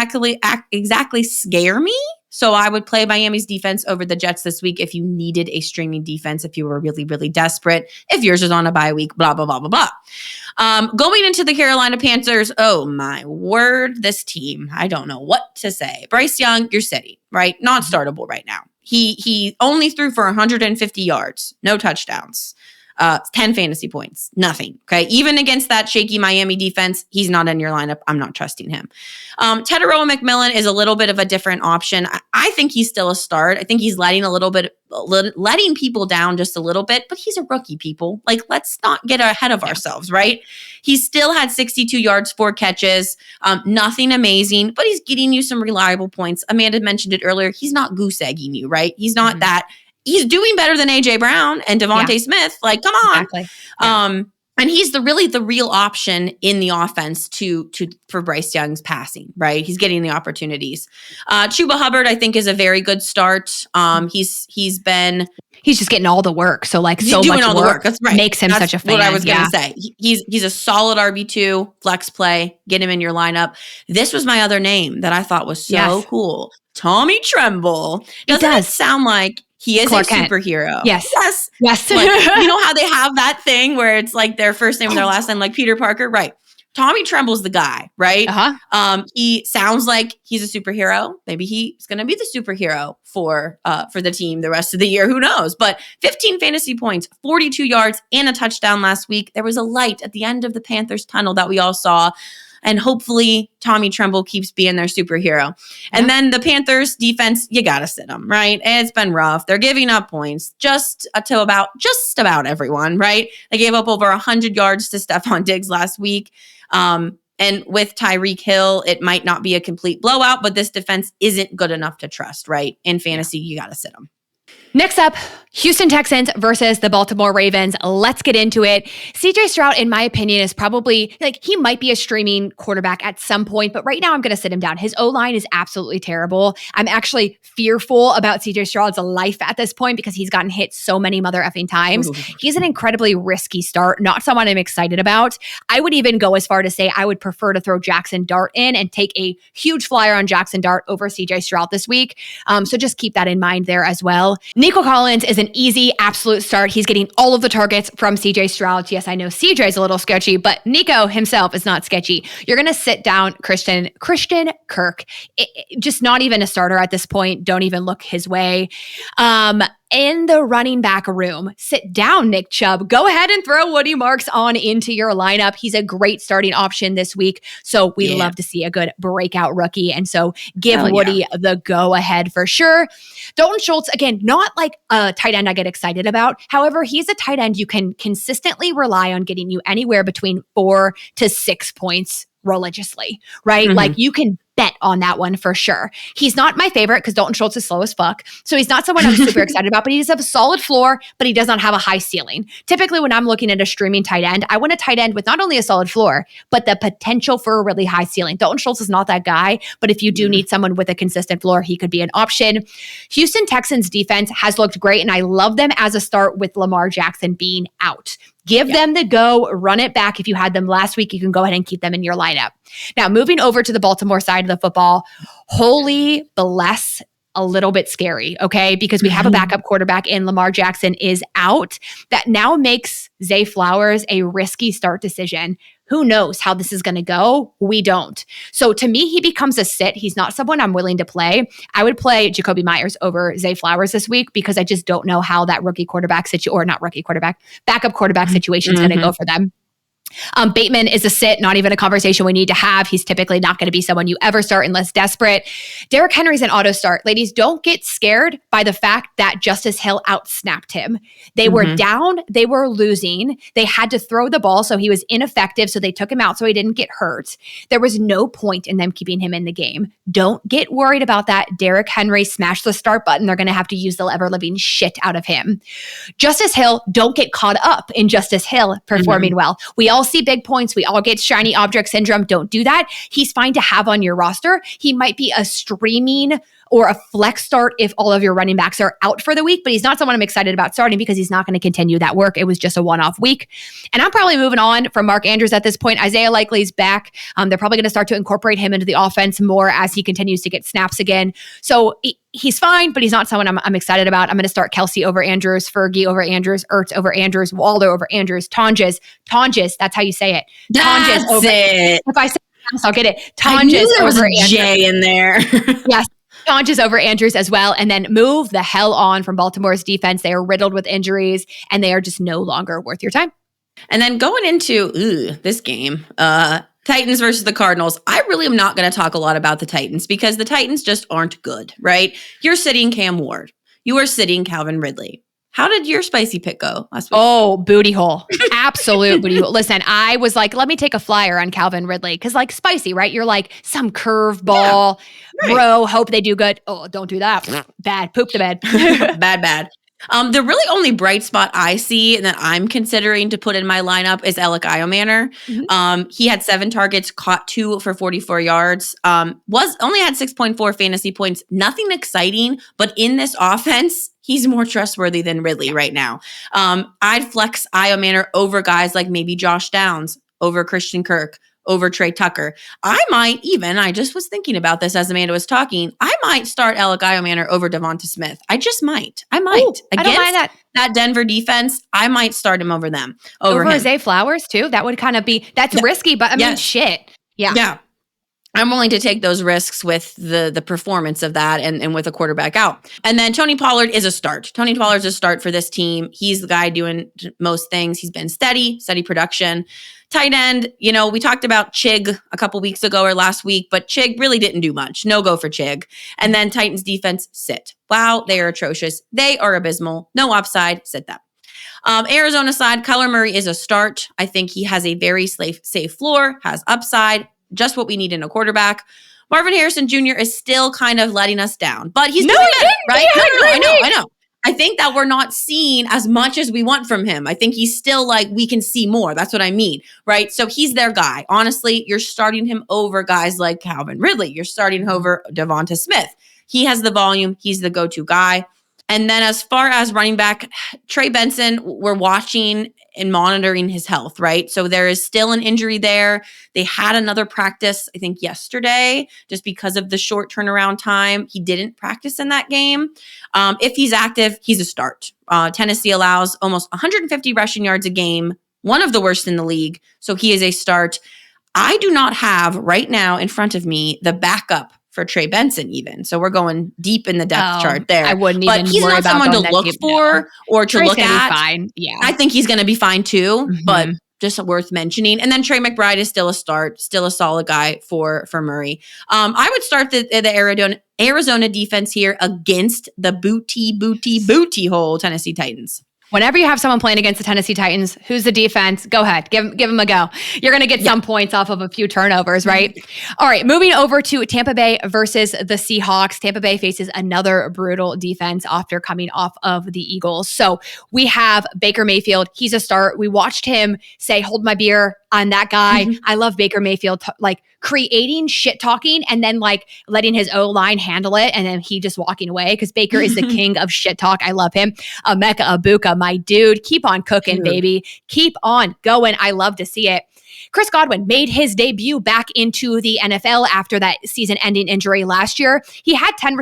exactly scare me. So I would play Miami's defense over the Jets this week if you needed a streaming defense, if you were really, really desperate, if yours is on a bye week, blah, blah, blah, blah, blah. Going into the Carolina Panthers, oh my word, this team, I don't know what to say. Bryce Young, you're city, right? Not startable right now. He only threw for 150 yards, no touchdowns. 10 fantasy points, nothing. Okay. Even against that shaky Miami defense, he's not in your lineup. I'm not trusting him. Teteroa McMillan is a little bit of a different option. I think he's still a start. I think he's letting people down just a little bit, but he's a rookie, people. Like, let's not get ahead of ourselves, right? He still had 62 yards, 4 catches, nothing amazing, but he's getting you some reliable points. Amanda mentioned it earlier. He's not goose egging you, right? He's not that. He's doing better than AJ Brown and Devontae Smith. Like, come on. Exactly. Yeah. And he's the real option in the offense for Bryce Young's passing, right? He's getting the opportunities. Chuba Hubbard, I think, is a very good start. He's just getting all the work. So like so doing much all the work. That's right. Makes him such a fan. What I was going to say. He's a solid RB2 flex play. Get him in your lineup. This was my other name that I thought was so cool. Tommy Tremble. Doesn't it sound like he is Clark a superhero? Kent. Yes. Like, you know how they have that thing where it's like their first name and their last name, like Peter Parker? Right. Tommy Tremble's the guy, right? He sounds like he's a superhero. Maybe he's going to be the superhero for the team the rest of the year. Who knows? But 15 fantasy points, 42 yards, and a touchdown last week. There was a light at the end of the Panthers tunnel that we all saw. And hopefully Tommy Tremble keeps being their superhero. And then the Panthers defense, you got to sit them, right? It's been rough. They're giving up points just about everyone, right? They gave up over 100 yards to Stephon Diggs last week. And with Tyreek Hill, it might not be a complete blowout, but this defense isn't good enough to trust, right? In fantasy, you got to sit them. Next up, Houston Texans versus the Baltimore Ravens. Let's get into it. CJ Stroud, in my opinion, is probably he might be a streaming quarterback at some point, but right now I'm going to sit him down. His O-line is absolutely terrible. I'm actually fearful about CJ Stroud's life at this point because he's gotten hit so many mother effing times. He's an incredibly risky start, not someone I'm excited about. I would even go as far to say I would prefer to throw Jackson Dart in and take a huge flyer on Jackson Dart over CJ Stroud this week. So just keep that in mind there as well. Nico Collins is an easy, absolute start. He's getting all of the targets from CJ Stroud. Yes, I know CJ's a little sketchy, but Nico himself is not sketchy. You're going to sit down Christian Kirk. Just not even a starter at this point. Don't even look his way. In the running back room, sit down, Nick Chubb. Go ahead and throw Woody Marks on into your lineup. He's a great starting option this week. So we love to see a good breakout rookie. And so give Woody the go ahead for sure. Dalton Schultz, again, not like a tight end I get excited about. However, he's a tight end you can consistently rely on getting you anywhere between 4 to 6 points religiously, right? Like you can bet on that one for sure. He's not my favorite because Dalton Schultz is slow as fuck. So he's not someone I'm super excited about, but he does have a solid floor, but he does not have a high ceiling. Typically when I'm looking at a streaming tight end, I want a tight end with not only a solid floor, but the potential for a really high ceiling. Dalton Schultz is not that guy, but if you do need someone with a consistent floor, he could be an option. Houston Texans defense has looked great, and I love them as a start with Lamar Jackson being out. Give them the go, run it back. If you had them last week, you can go ahead and keep them in your lineup. Now, moving over to the Baltimore side of the football, holy bless a little bit scary, okay? Because we have a backup quarterback and Lamar Jackson is out. That now makes Zay Flowers a risky start decision. Who knows how this is going to go? We don't. So to me, he becomes a sit. He's not someone I'm willing to play. I would play Jacoby Myers over Zay Flowers this week because I just don't know how that backup quarterback situation is going to go for them. Bateman is a sit, not even a conversation we need to have. He's typically not going to be someone you ever start unless desperate. Derrick Henry's an auto start. Ladies, don't get scared by the fact that Justice Hill outsnapped him. They were down. They were losing. They had to throw the ball, so he was ineffective, so they took him out so he didn't get hurt. There was no point in them keeping him in the game. Don't get worried about that. Derrick Henry smashed the start button. They're going to have to use the ever-living shit out of him. Justice Hill, don't get caught up in Justice Hill performing well. We all see big points. We all get shiny object syndrome. Don't do that. He's fine to have on your roster. He might be a streaming or a flex start if all of your running backs are out for the week, but he's not someone I'm excited about starting because he's not going to continue that work. It was just a one-off week. And I'm probably moving on from Mark Andrews at this point. Isaiah Likely's back. They're probably going to start to incorporate him into the offense more as he continues to get snaps again. So he's fine, but he's not someone I'm excited about. I'm going to start Kelsey over Andrews, Fergie over Andrews, Ertz over Andrews, Waller over Andrews, Tonjes, that's how you say it. Tonjes over it. If I say it, I'll get it. Tonjes, I knew there was a J in there. Yes. Tonjes over Andrews as well, and then move the hell on from Baltimore's defense. They are riddled with injuries, and they are just no longer worth your time. And then going into this game, Titans versus the Cardinals, I really am not going to talk a lot about the Titans because the Titans just aren't good, right? You're sitting Cam Ward. You are sitting Calvin Ridley. How did your spicy pick go last week? Oh, booty hole. Absolute booty hole. Listen, I was like, let me take a flyer on Calvin Ridley because like spicy, right? You're like some curveball, bro, hope they do good. Oh, don't do that. Bad. Poop the bed. Bad. The really only bright spot I see and that I'm considering to put in my lineup is Alec Iomanner. He had 7 targets, caught 2 for 44 yards, only had 6.4 fantasy points. Nothing exciting, but in this offense, he's more trustworthy than Ridley right now. I'd flex Iomanner over guys like maybe Josh Downs, over Christian Kirk, over Trey Tucker. I just was thinking about this as Amanda was talking, I might start Alec Iomanner over Devonta Smith. I might. Ooh, I don't mind that Denver defense, I might start him over them. Over Zay Flowers too? That would kind of be, that's risky, but I mean, shit. Yeah. I'm willing to take those risks with the performance of that and with a quarterback out. And then Tony Pollard is a start. Tony Pollard's a start for this team. He's the guy doing most things. He's been steady production. Tight end, we talked about Chig a couple weeks ago or last week, but Chig really didn't do much. No go for Chig. And then Titans defense, sit. Wow, they are atrocious. They are abysmal. No upside, sit them. Arizona side, Kyler Murray is a start. I think he has a very safe floor, has upside, just what we need in a quarterback. Marvin Harrison Jr. is still kind of letting us down, but he's doing better, right? I know. I think that we're not seeing as much as we want from him. I think he's still like, we can see more. That's what I mean, right? So he's their guy. Honestly, you're starting him over guys like Calvin Ridley. You're starting him over Devonta Smith. He has the volume. He's the go-to guy. And then as far as running back, Trey Benson, we're watching and monitoring his health, right? So there is still an injury there. They had another practice, I think yesterday, just because of the short turnaround time. He didn't practice in that game. If he's active, he's a start. Tennessee allows almost 150 rushing yards a game, one of the worst in the league. So he is a start. I do not have right now in front of me the backup for Trey Benson even. So we're going deep in the depth chart there. I wouldn't even he's worry not about someone to look for or to Trey's look at. Fine. Yeah. I think he's going to be fine too, but just worth mentioning. And then Trey McBride is still a start, still a solid guy for Murray. I would start the Arizona defense here against the booty hole Tennessee Titans. Whenever you have someone playing against the Tennessee Titans, who's the defense? Go ahead. Give them a go. You're going to get some points off of a few turnovers, right? All right, moving over to Tampa Bay versus the Seahawks. Tampa Bay faces another brutal defense after coming off of the Eagles. So we have Baker Mayfield. He's a start. We watched him say, hold my beer on that guy. I love Baker Mayfield, creating shit talking and then letting his O-line handle it and then he just walking away because Baker is the king of shit talk. I love him. Emeka Egbuka, my dude, keep on cooking, baby. Keep on going. I love to see it. Chris Godwin made his debut back into the NFL after that season-ending injury last year. He had 10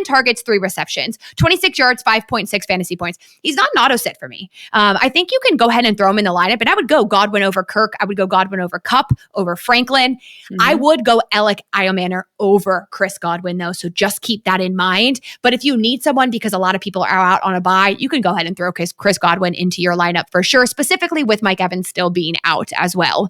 targets, 3 receptions, 26 yards, 5.6 fantasy points. He's not an auto sit for me. I think you can go ahead and throw him in the lineup, but I would go Godwin over Kirk. I would go Godwin over Kupp, over Franklin. I would go Alec Iomanner over Chris Godwin, though, so just keep that in mind. But if you need someone because a lot of people are out on a bye, you can go ahead and throw Chris Godwin into your lineup for sure, specifically with Mike Evans still being out as well.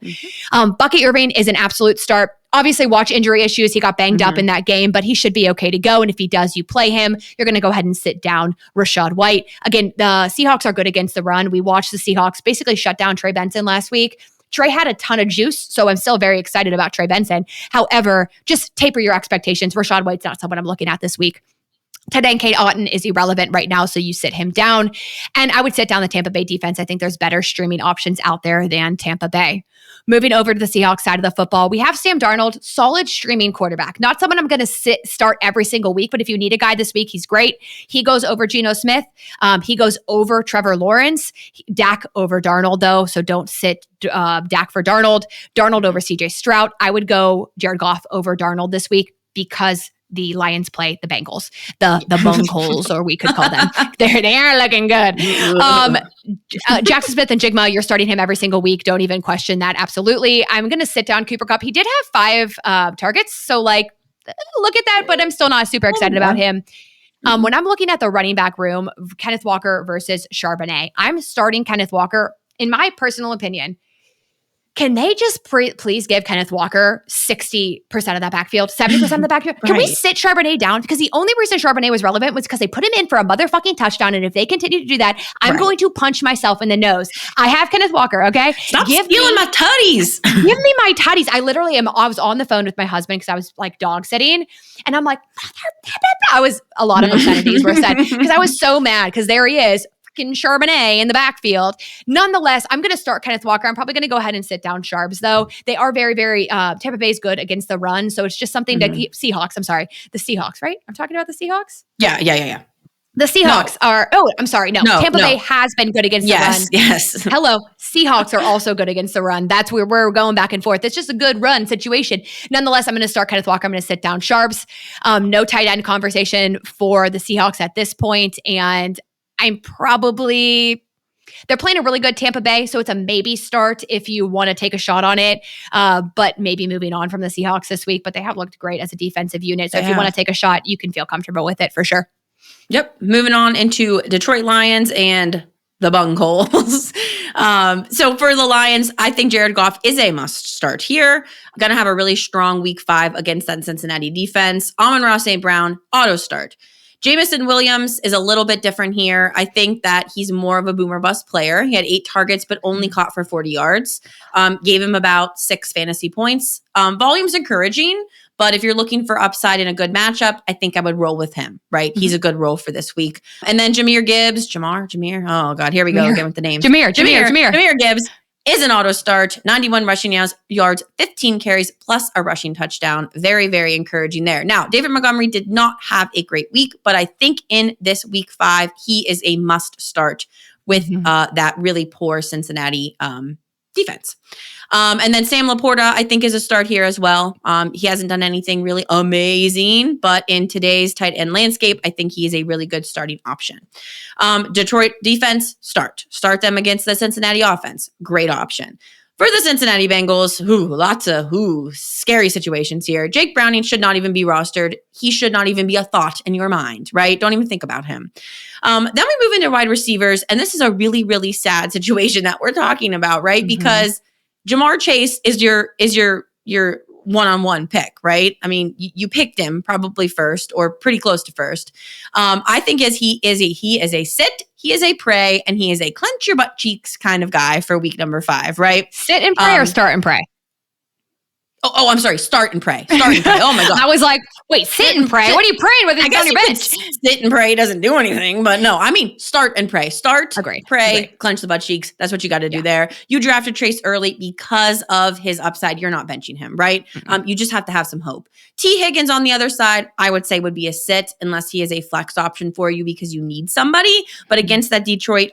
Bucket Irving is an absolute start. Obviously, watch injury issues. He got banged up in that game, but he should be okay to go. And if he does, you play him. You're going to go ahead and sit down Rachaad White. Again, the Seahawks are good against the run. We watched the Seahawks basically shut down Trey Benson last week. Trey had a ton of juice, so I'm still very excited about Trey Benson. However, just taper your expectations. Rachaad White's not someone I'm looking at this week. Kate Otten is irrelevant right now, so you sit him down. And I would sit down the Tampa Bay defense. I think there's better streaming options out there than Tampa Bay. Moving over to the Seahawks side of the football, we have Sam Darnold, solid streaming quarterback. Not someone I'm going to start every single week, but if you need a guy this week, he's great. He goes over Geno Smith. He goes over Trevor Lawrence. Dak over Darnold, though, so don't sit Dak for Darnold. Darnold over CJ Stroud. I would go Jared Goff over Darnold this week because the Lions play the Bengals, the bone holes, or we could call them. They are looking good. Jackson Smith and Jigma, you're starting him every single week. Don't even question that. Absolutely. I'm going to sit down Cooper Kupp. He did have 5 targets. So look at that, but I'm still not super excited about him. When I'm looking at the running back room, Kenneth Walker versus Charbonnet, I'm starting Kenneth Walker. In my personal opinion, can they just please give Kenneth Walker 60% of that backfield, 70% of the backfield? Can we sit Charbonnet down? Because the only reason Charbonnet was relevant was because they put him in for a motherfucking touchdown. And if they continue to do that, I'm going to punch myself in the nose. I have Kenneth Walker, okay? Stop stealing my tutties. Give me my tutties. I was on the phone with my husband because I was dog sitting. And I'm like, a lot of obscenities were said because I was so mad because there he is. Charbonnet in the backfield. Nonetheless, I'm going to start Kenneth Walker. I'm probably going to go ahead and sit down Sharps, though. They are very, very, Tampa Bay is good against the run. So it's just something to keep Seahawks. I'm sorry. The Seahawks, right? I'm talking about the Seahawks? Yeah. The Seahawks are, I'm sorry. No, Tampa Bay has been good against the run. Yes. Hello. Seahawks are also good against the run. That's where we're going back and forth. It's just a good run situation. Nonetheless, I'm going to start Kenneth Walker. I'm going to sit down Sharps. No tight end conversation for the Seahawks at this point. And they're playing a really good Tampa Bay, so it's a maybe start if you want to take a shot on it, but maybe moving on from the Seahawks this week, but they have looked great as a defensive unit. So if you want to take a shot, you can feel comfortable with it for sure. Yep. Moving on into Detroit Lions and the Bungholes. So for the Lions, I think Jared Goff is a must start here. Going to have a really strong week 5 against that Cincinnati defense. Amon-Ra St. Brown, auto start. Jameson Williams is a little bit different here. I think that he's more of a boomer bust player. He had 8 targets, but only caught for 40 yards. Gave him about 6 fantasy points. Volume's encouraging, but if you're looking for upside in a good matchup, I think I would roll with him, right? He's a good roll for this week. And then Jahmyr Gibbs. Oh God, here we go again with the names. Jahmyr Gibbs is an auto start, 91 rushing yards, 15 carries, plus a rushing touchdown. Very, very encouraging there. Now, David Montgomery did not have a great week, but I think in this week 5, he is a must start with that really poor Cincinnati defense. And then Sam Laporta, I think, is a start here as well. He hasn't done anything really amazing, but in today's tight end landscape, I think he is a really good starting option. Detroit defense, start them against the Cincinnati offense. Great option. For the Cincinnati Bengals, lots of scary situations here. Jake Browning should not even be rostered. He should not even be a thought in your mind, right? Don't even think about him. Then we move into wide receivers, and this is a really, really sad situation that we're talking about, right? Because Jamar Chase is your one-on-one pick, right? I mean, you picked him probably first or pretty close to first. I think he is a sit, he is a pray, and he is a clench your butt cheeks kind of guy for week number 5, right? Sit and pray or start and pray? Oh, I'm sorry. Start and pray. Oh my God. I was like, wait, sit and pray? What are you praying with? It's on your bench. Sit and pray doesn't do anything, but no, I mean, start and pray. Pray, clench the butt cheeks. That's what you got to do there. You drafted Trace early because of his upside. You're not benching him, right? You just have to have some hope. T. Higgins on the other side, I would say would be a sit unless he is a flex option for you because you need somebody. But against that Detroit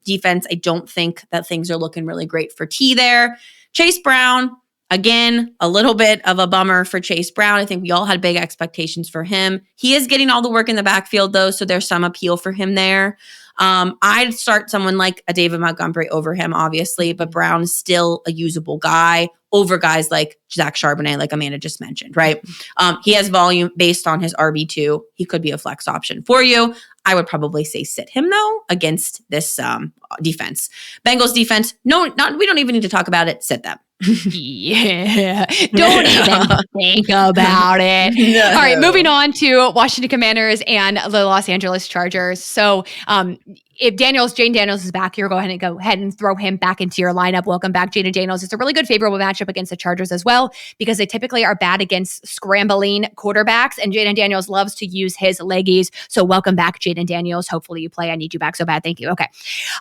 defense, I don't think that things are looking really great for T there. Chase Brown, again, a little bit of a bummer for Chase Brown. I think we all had big expectations for him. He is getting all the work in the backfield, though, so there's some appeal for him there. I'd start someone like a David Montgomery over him, obviously, but Brown is still a usable guy over guys like Zach Charbonnet, like Amanda just mentioned, right? He has volume based on his RB2. He could be a flex option for you. I would probably say sit him, though, against this defense. Bengals defense, we don't even need to talk about it. Sit them. Yeah. Don't even think about it. No. All right, moving on to Washington Commanders and the Los Angeles Chargers. So if Jaden Daniels is back, you're go ahead and throw him back into your lineup. Welcome back, Jaden Daniels. It's a really good favorable matchup against the Chargers as well, because they typically are bad against scrambling quarterbacks, and Jaden Daniels loves to use his leggies. So welcome back, Jaden Daniels. Hopefully you play. I need you back so bad. Thank you. Okay.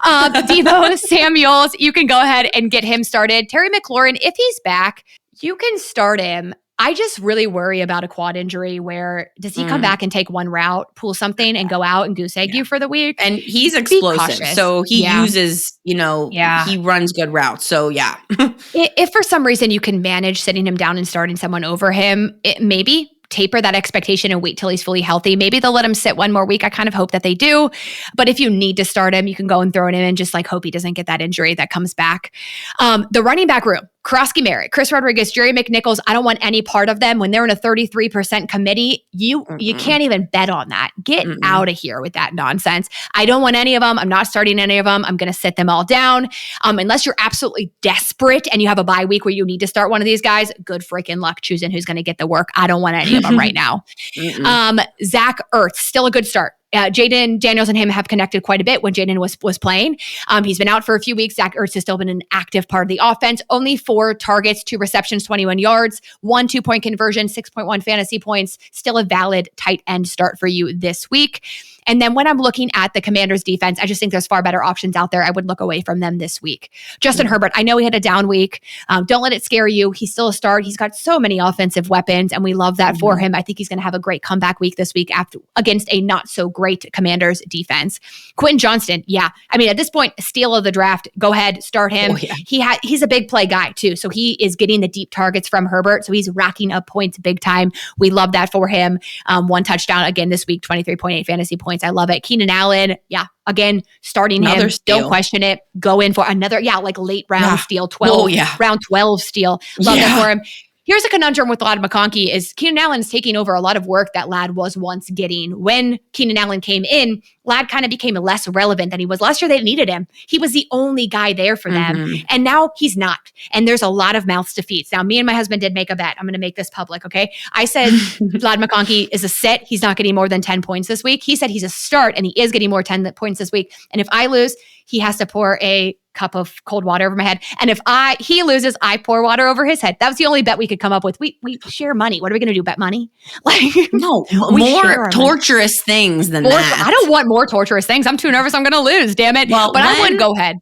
Deebo Samuels, you can go ahead and get him started. Terry McLaurin, if he's back, you can start him. I just really worry about a quad injury where does he come back and take one route, pull something, and go out and goose egg you for the week? And he's explosive. So he uses, he runs good routes. So yeah. If for some reason you can manage sitting him down and starting someone over him, maybe taper that expectation and wait till he's fully healthy. Maybe they'll let him sit one more week. I kind of hope that they do. But if you need to start him, you can go and throw it in and just hope he doesn't get that injury that comes back. The running back room, Karofsky Merritt, Chris Rodriguez, Jerry McNichols, I don't want any part of them. When they're in a 33% committee, you can't even bet on that. Get out of here with that nonsense. I don't want any of them. I'm not starting any of them. I'm going to sit them all down. Unless you're absolutely desperate and you have a bye week where you need to start one of these guys, good freaking luck choosing who's going to get the work. I don't want any of them right now. Zach Ertz, still a good start. Jaden Daniels and him have connected quite a bit when Jaden was playing. He's been out for a few weeks. Zach Ertz has still been an active part of the offense. Only 4 targets, 2 receptions, 21 yards, 1 2-point conversion, 6.1 fantasy points. Still a valid tight end start for you this week. And then when I'm looking at the Commanders defense, I just think there's far better options out there. I would look away from them this week. Justin Herbert, I know he had a down week. Don't let it scare you. He's still a start. He's got so many offensive weapons, and we love that for him. I think he's going to have a great comeback week this week against a not so great Commanders defense. Quentin Johnston, at this point, steal of the draft. Go ahead, start him. He's a big play guy too, so he is getting the deep targets from Herbert, so he's racking up points big time. We love that for him. 1 touchdown again this week, 23.8 fantasy points. I love it. Keenan Allen, again, starting another him. Steal. Don't question it. Go in for another, late round steal, 12, round 12 steal. Love that for him. Here's a conundrum with Ladd McConkey is Keenan Allen's taking over a lot of work that Ladd was once getting. When Keenan Allen came in, Ladd kind of became less relevant than he was. Last year, they needed him. He was the only guy there for them. And now he's not. And there's a lot of mouths to feed. Now, me and my husband did make a bet. I'm going to make this public, okay? I said Ladd McConkey is a sit. He's not getting more than 10 points this week. He said he's a start, and he is getting more 10 points this week. And if I lose, he has to pour a cup of cold water over my head. And if he loses, I pour water over his head. That was the only bet we could come up with. We share money. What are we going to do? Bet money? No, more torturous things than that. I don't want more torturous things. I'm too nervous. I'm going to lose. Damn it. Well, but I would go ahead.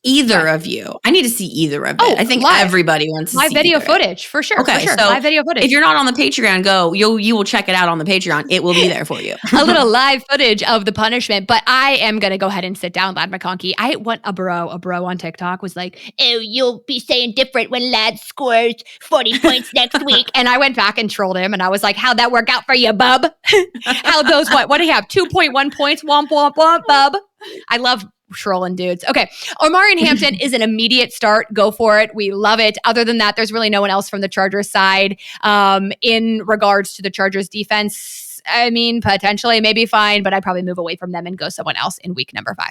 Either of you. I need to see either of it. I think everybody wants to see live video footage for sure. Okay, for sure. So live video footage. If you're not on the Patreon, you will check it out on the Patreon. It will be there for you. A little live footage of the punishment, but I am going to go ahead and sit down Ladd McConkey. I want a bro on TikTok was like, "Oh, you'll be saying different when Ladd scores 40 points next week." And I went back and trolled him, and I was like, "How'd that work out for you, bub? How those what do you have? 2.1 points? Womp womp womp, bub." I love trolling dudes. Okay. Omarion Hampton is an immediate start. Go for it. We love it. Other than that, there's really no one else from the Chargers side. In regards to the Chargers defense, potentially maybe fine, but I'd probably move away from them and go someone else in week number 5.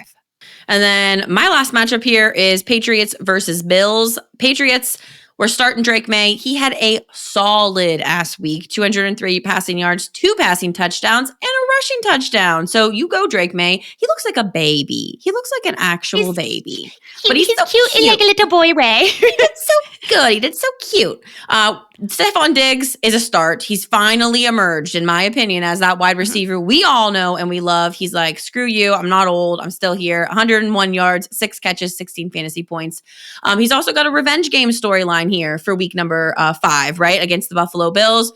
And then my last matchup here is Patriots versus Bills. Patriots, we're starting Drake May. He had a solid ass week, 203 passing yards, 2 passing touchdowns, and a rushing touchdown. So you go, Drake May. He looks like a baby. He looks like an actual baby. But he's so cute in like a little boy way. He did so good. He did so cute. Stephon Diggs is a start. He's finally emerged, in my opinion, as that wide receiver we all know and we love. He's like, screw you. I'm not old. I'm still here. 101 yards, 6 catches, 16 fantasy points. He's also got a revenge game storyline here for week number 5, right? Against the Buffalo Bills.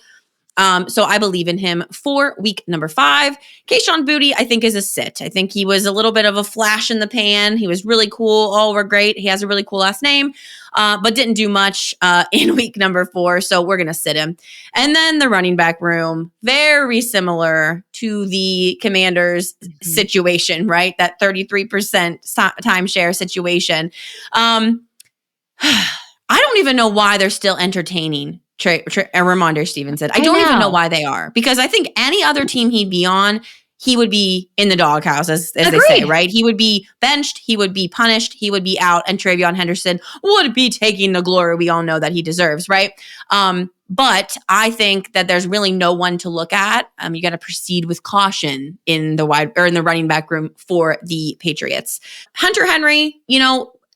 So I believe in him for week number 5. Kayshon Boutte, I think, is a sit. I think he was a little bit of a flash in the pan. He was really cool. All were great. He has a really cool last name, but didn't do much in week number 4. So we're going to sit him. And then the running back room, very similar to the Commanders situation, right? That 33% timeshare situation. I don't even know why they're still entertaining Ramondre Stevenson. I don't even know why they are, because I think any other team he'd be on, he would be in the doghouse, as they say, right? He would be benched, he would be punished, he would be out, and TreVeyon Henderson would be taking the glory we all know that he deserves, right? But I think that there's really no one to look at. You got to proceed with caution in the running back room for the Patriots. Hunter Henry,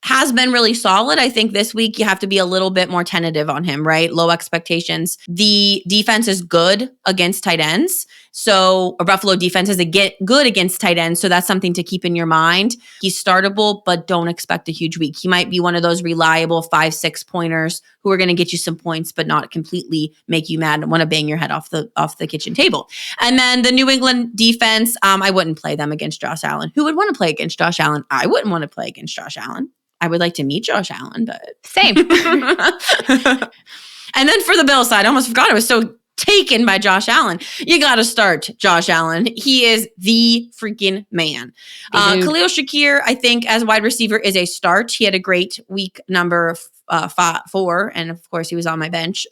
has been really solid. I think this week you have to be a little bit more tentative on him, right? Low expectations. The defense is good against tight ends. So a Buffalo defense is good against tight ends. So that's something to keep in your mind. He's startable, but don't expect a huge week. He might be one of those reliable 5-6 pointers who are going to get you some points, but not completely make you mad and want to bang your head off the kitchen table. And then the New England defense, I wouldn't play them against Josh Allen. Who would want to play against Josh Allen? I wouldn't want to play against Josh Allen. I would like to meet Josh Allen, but same. And then for the Bills side, I almost forgot, I was so taken by Josh Allen. You got to start Josh Allen. He is the freaking man. Khalil Shakir, I think, as wide receiver is a start. He had a great week number 4, and of course he was on my bench.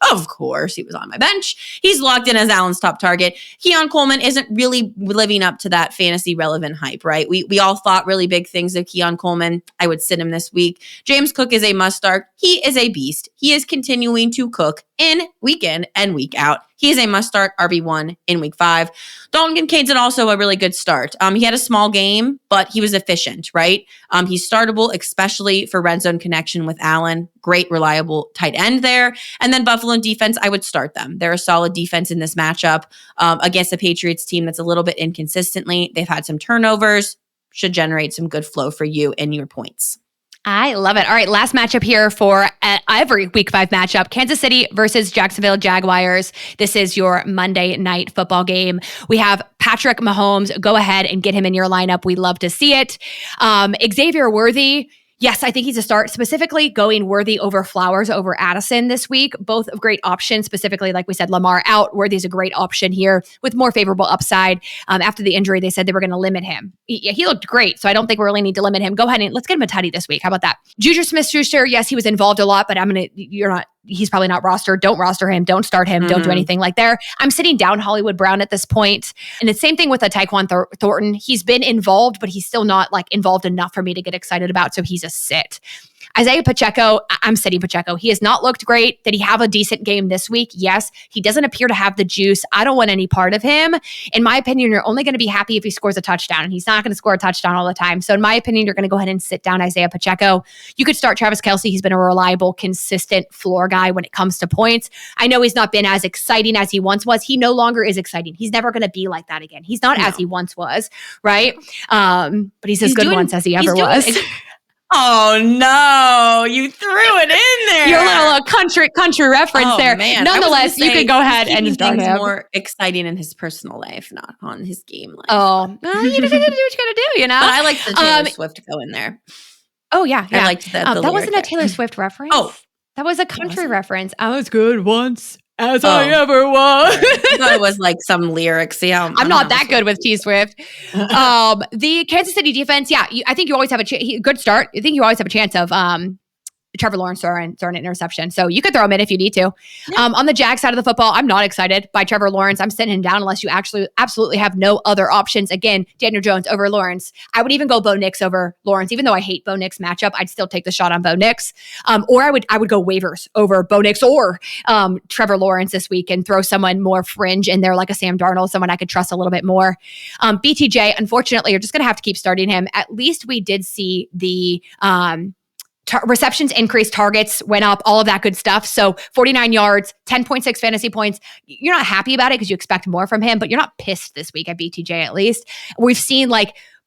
He's locked in as Allen's top target. Keon Coleman isn't really living up to that fantasy relevant hype, right? We all thought really big things of Keon Coleman. I would sit him this week. James Cook is a must start. He is a beast. He is continuing to cook in week in and week out. He is a must start RB1 in week 5. Dalton Kincaid's also a really good start. He had a small game, but he was efficient, right? He's startable, especially for red zone connection with Allen. Great, reliable tight end there. And then Buffalo defense, I would start them. They're a solid defense in this matchup against the Patriots team that's a little bit inconsistently. They've had some turnovers, should generate some good flow for you and your points. I love it. All right, last matchup here for every week 5 matchup. Kansas City versus Jacksonville Jaguars. This is your Monday night football game. We have Patrick Mahomes. Go ahead and get him in your lineup. We love to see it. Xavier Worthy. Yes, I think he's a start, specifically going Worthy over Flowers over Addison this week. Both of great options, specifically, like we said, Lamar out. Worthy's a great option here with more favorable upside. After the injury, they said they were going to limit him. He looked great, so I don't think we really need to limit him. Go ahead and let's get him a tutty this week. How about that? Juju Smith-Schuster, yes, he was involved a lot, but he's probably not rostered. Don't roster him. Don't start him. Don't do anything like there. I'm sitting down Hollywood Brown at this point. And it's same thing with a Tyquan Thornton. He's been involved, but he's still not involved enough for me to get excited about. So he's a sit. Isaiah Pacheco, I'm sitting Pacheco. He has not looked great. Did he have a decent game this week? Yes. He doesn't appear to have the juice. I don't want any part of him. In my opinion, you're only going to be happy if he scores a touchdown, and he's not going to score a touchdown all the time. So in my opinion, you're going to go ahead and sit down Isaiah Pacheco. You could start Travis Kelce. He's been a reliable, consistent floor guy when it comes to points. I know he's not been as exciting as he once was. He no longer is exciting. He's never going to be like that again. He's not as he once was, right? But he's as good once as he ever was. Oh no, you threw it in there. Your little country reference there. Man. Nonetheless, you could go ahead and start him. More exciting in his personal life, not on his game life. Oh, well, you gotta do what you gotta do, But I like the Taylor Swift go in there. Oh yeah. I liked the that wasn't a Taylor Swift reference. Oh, that was a country reference. I was good once as I ever was. I thought it was some lyrics. Yeah, I'm not that good with T Swift. The Kansas City defense, I think you always have a good start. I think you always have a chance of Trevor Lawrence throwing an interception. So you could throw him in if you need to. Yeah. On the Jag side of the football, I'm not excited by Trevor Lawrence. I'm sitting him down unless you actually absolutely have no other options. Again, Daniel Jones over Lawrence. I would even go Bo Nix over Lawrence. Even though I hate Bo Nix matchup, I'd still take the shot on Bo Nix. Or I would go waivers over Bo Nix or Trevor Lawrence this week and throw someone more fringe in there like a Sam Darnold, someone I could trust a little bit more. BTJ, unfortunately, you're just going to have to keep starting him. At least we did see the receptions increased, targets went up, all of that good stuff. So 49 yards, 10.6 fantasy points. You're not happy about it because you expect more from him, but you're not pissed this week at BTJ at least. We've seen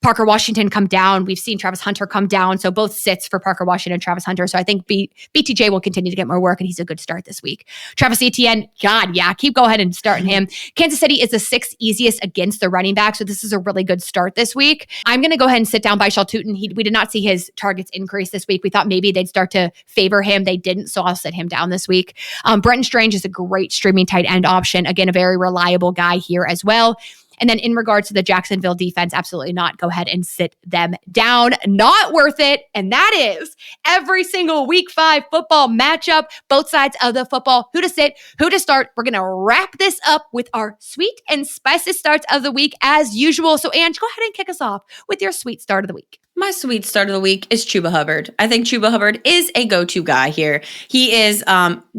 Parker Washington come down. We've seen Travis Hunter come down. So both sits for Parker Washington and Travis Hunter. So I think BTJ will continue to get more work, and he's a good start this week. Travis Etienne, God, yeah, go ahead and starting him. Kansas City is the 6th easiest against the running back. So this is a really good start this week. I'm going to go ahead and sit down by Shaltutin. We did not see his targets increase this week. We thought maybe they'd start to favor him. They didn't. So I'll sit him down this week. Brenton Strange is a great streaming tight end option. Again, a very reliable guy here as well. And then in regards to the Jacksonville defense, absolutely not. Go ahead and sit them down. Not worth it. And that is every single week 5 football matchup, both sides of the football, who to sit, who to start. We're going to wrap this up with our sweet and spicy starts of the week as usual. So Ange, go ahead and kick us off with your sweet start of the week. My sweet start of the week is Chuba Hubbard. I think Chuba Hubbard is a go-to guy here. He is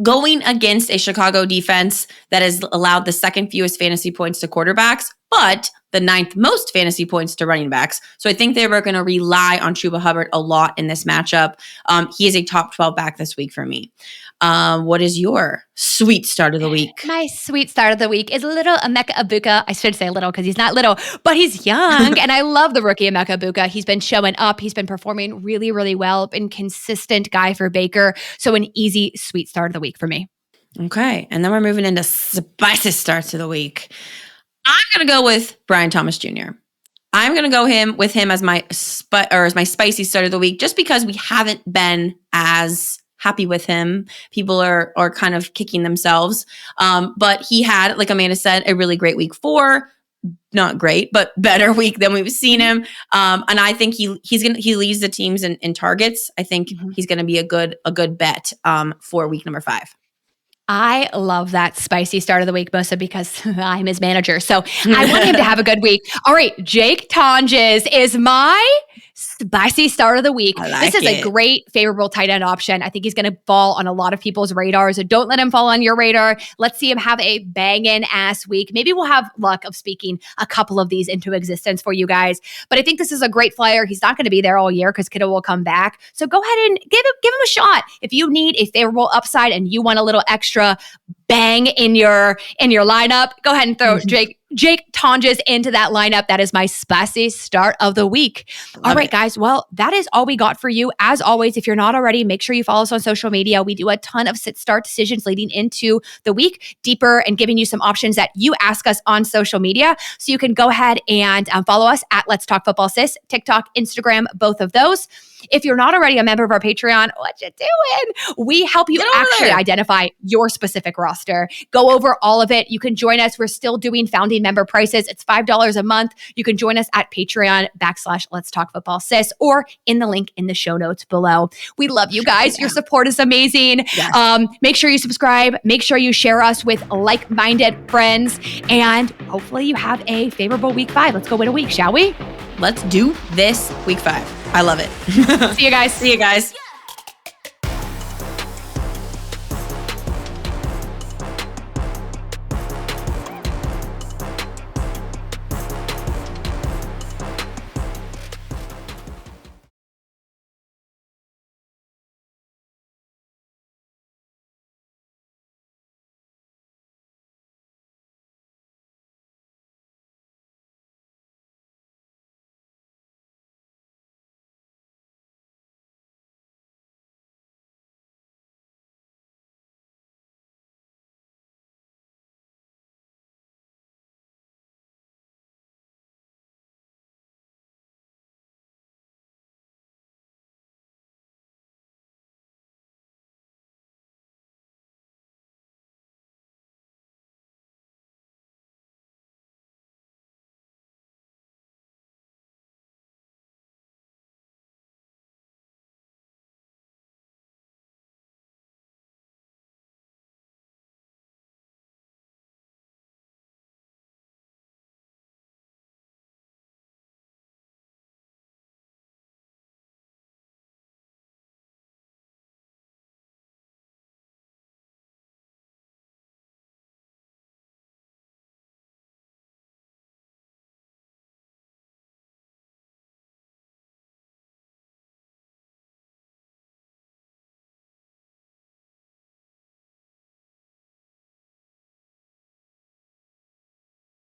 going against a Chicago defense that has allowed the 2nd fewest fantasy points to quarterbacks, but the 9th most fantasy points to running backs. So I think they were going to rely on Chuba Hubbard a lot in this matchup. He is a top 12 back this week for me. What is your sweet start of the week? My sweet start of the week is little Emeka Egbuka. I should say little because he's not little, but he's young. And I love the rookie Emeka Egbuka. He's been showing up. He's been performing really, really well. Been consistent guy for Baker. So an easy, sweet start of the week for me. Okay. And then we're moving into spicy starts of the week. I'm going to go with Brian Thomas Jr. I'm going to go with him as my spicy start of the week, just because we haven't been as happy with him. People are kind of kicking themselves. But he had, like Amanda said, a really great week 4. Not great, but better week than we've seen him. And I think he leads the teams in targets. I think he's going to be a good bet for week number 5. I love that spicy start of the week, mostly because I'm his manager. So I want him to have a good week. All right, Jake Tonjes is my spicy start of the week. This is a great favorable tight end option. I think he's going to fall on a lot of people's radars. So don't let him fall on your radar. Let's see him have a banging ass week. Maybe we'll have luck of speaking a couple of these into existence for you guys. But I think this is a great flyer. He's not going to be there all year because Kittle will come back. So go ahead and give him a shot. If you need a favorable upside and you want a little extra bang in your lineup, go ahead and throw Jake Tonjes into that lineup. That is my spicy start of the week. All right, guys. Well, that is all we got for you. As always, if you're not already, make sure you follow us on social media. We do a ton of sit-start decisions leading into the week, deeper and giving you some options that you ask us on social media. So you can go ahead and follow us at Let's Talk Football Sis, TikTok, Instagram, both of those. If you're not already a member of our Patreon, what you doing? We help you actually identify your specific roster. Go over all of it. You can join us. We're still doing founding member prices. It's $5 a month. You can join us at Patreon/Let's Talk Football Sis or in the link in the show notes below. We love you guys. Your support is amazing. Yes. Make sure you subscribe. Make sure you share us with like-minded friends. And hopefully you have a favorable week 5. Let's go win a week, shall we? Let's do this week 5. I love it. See you guys. See you guys.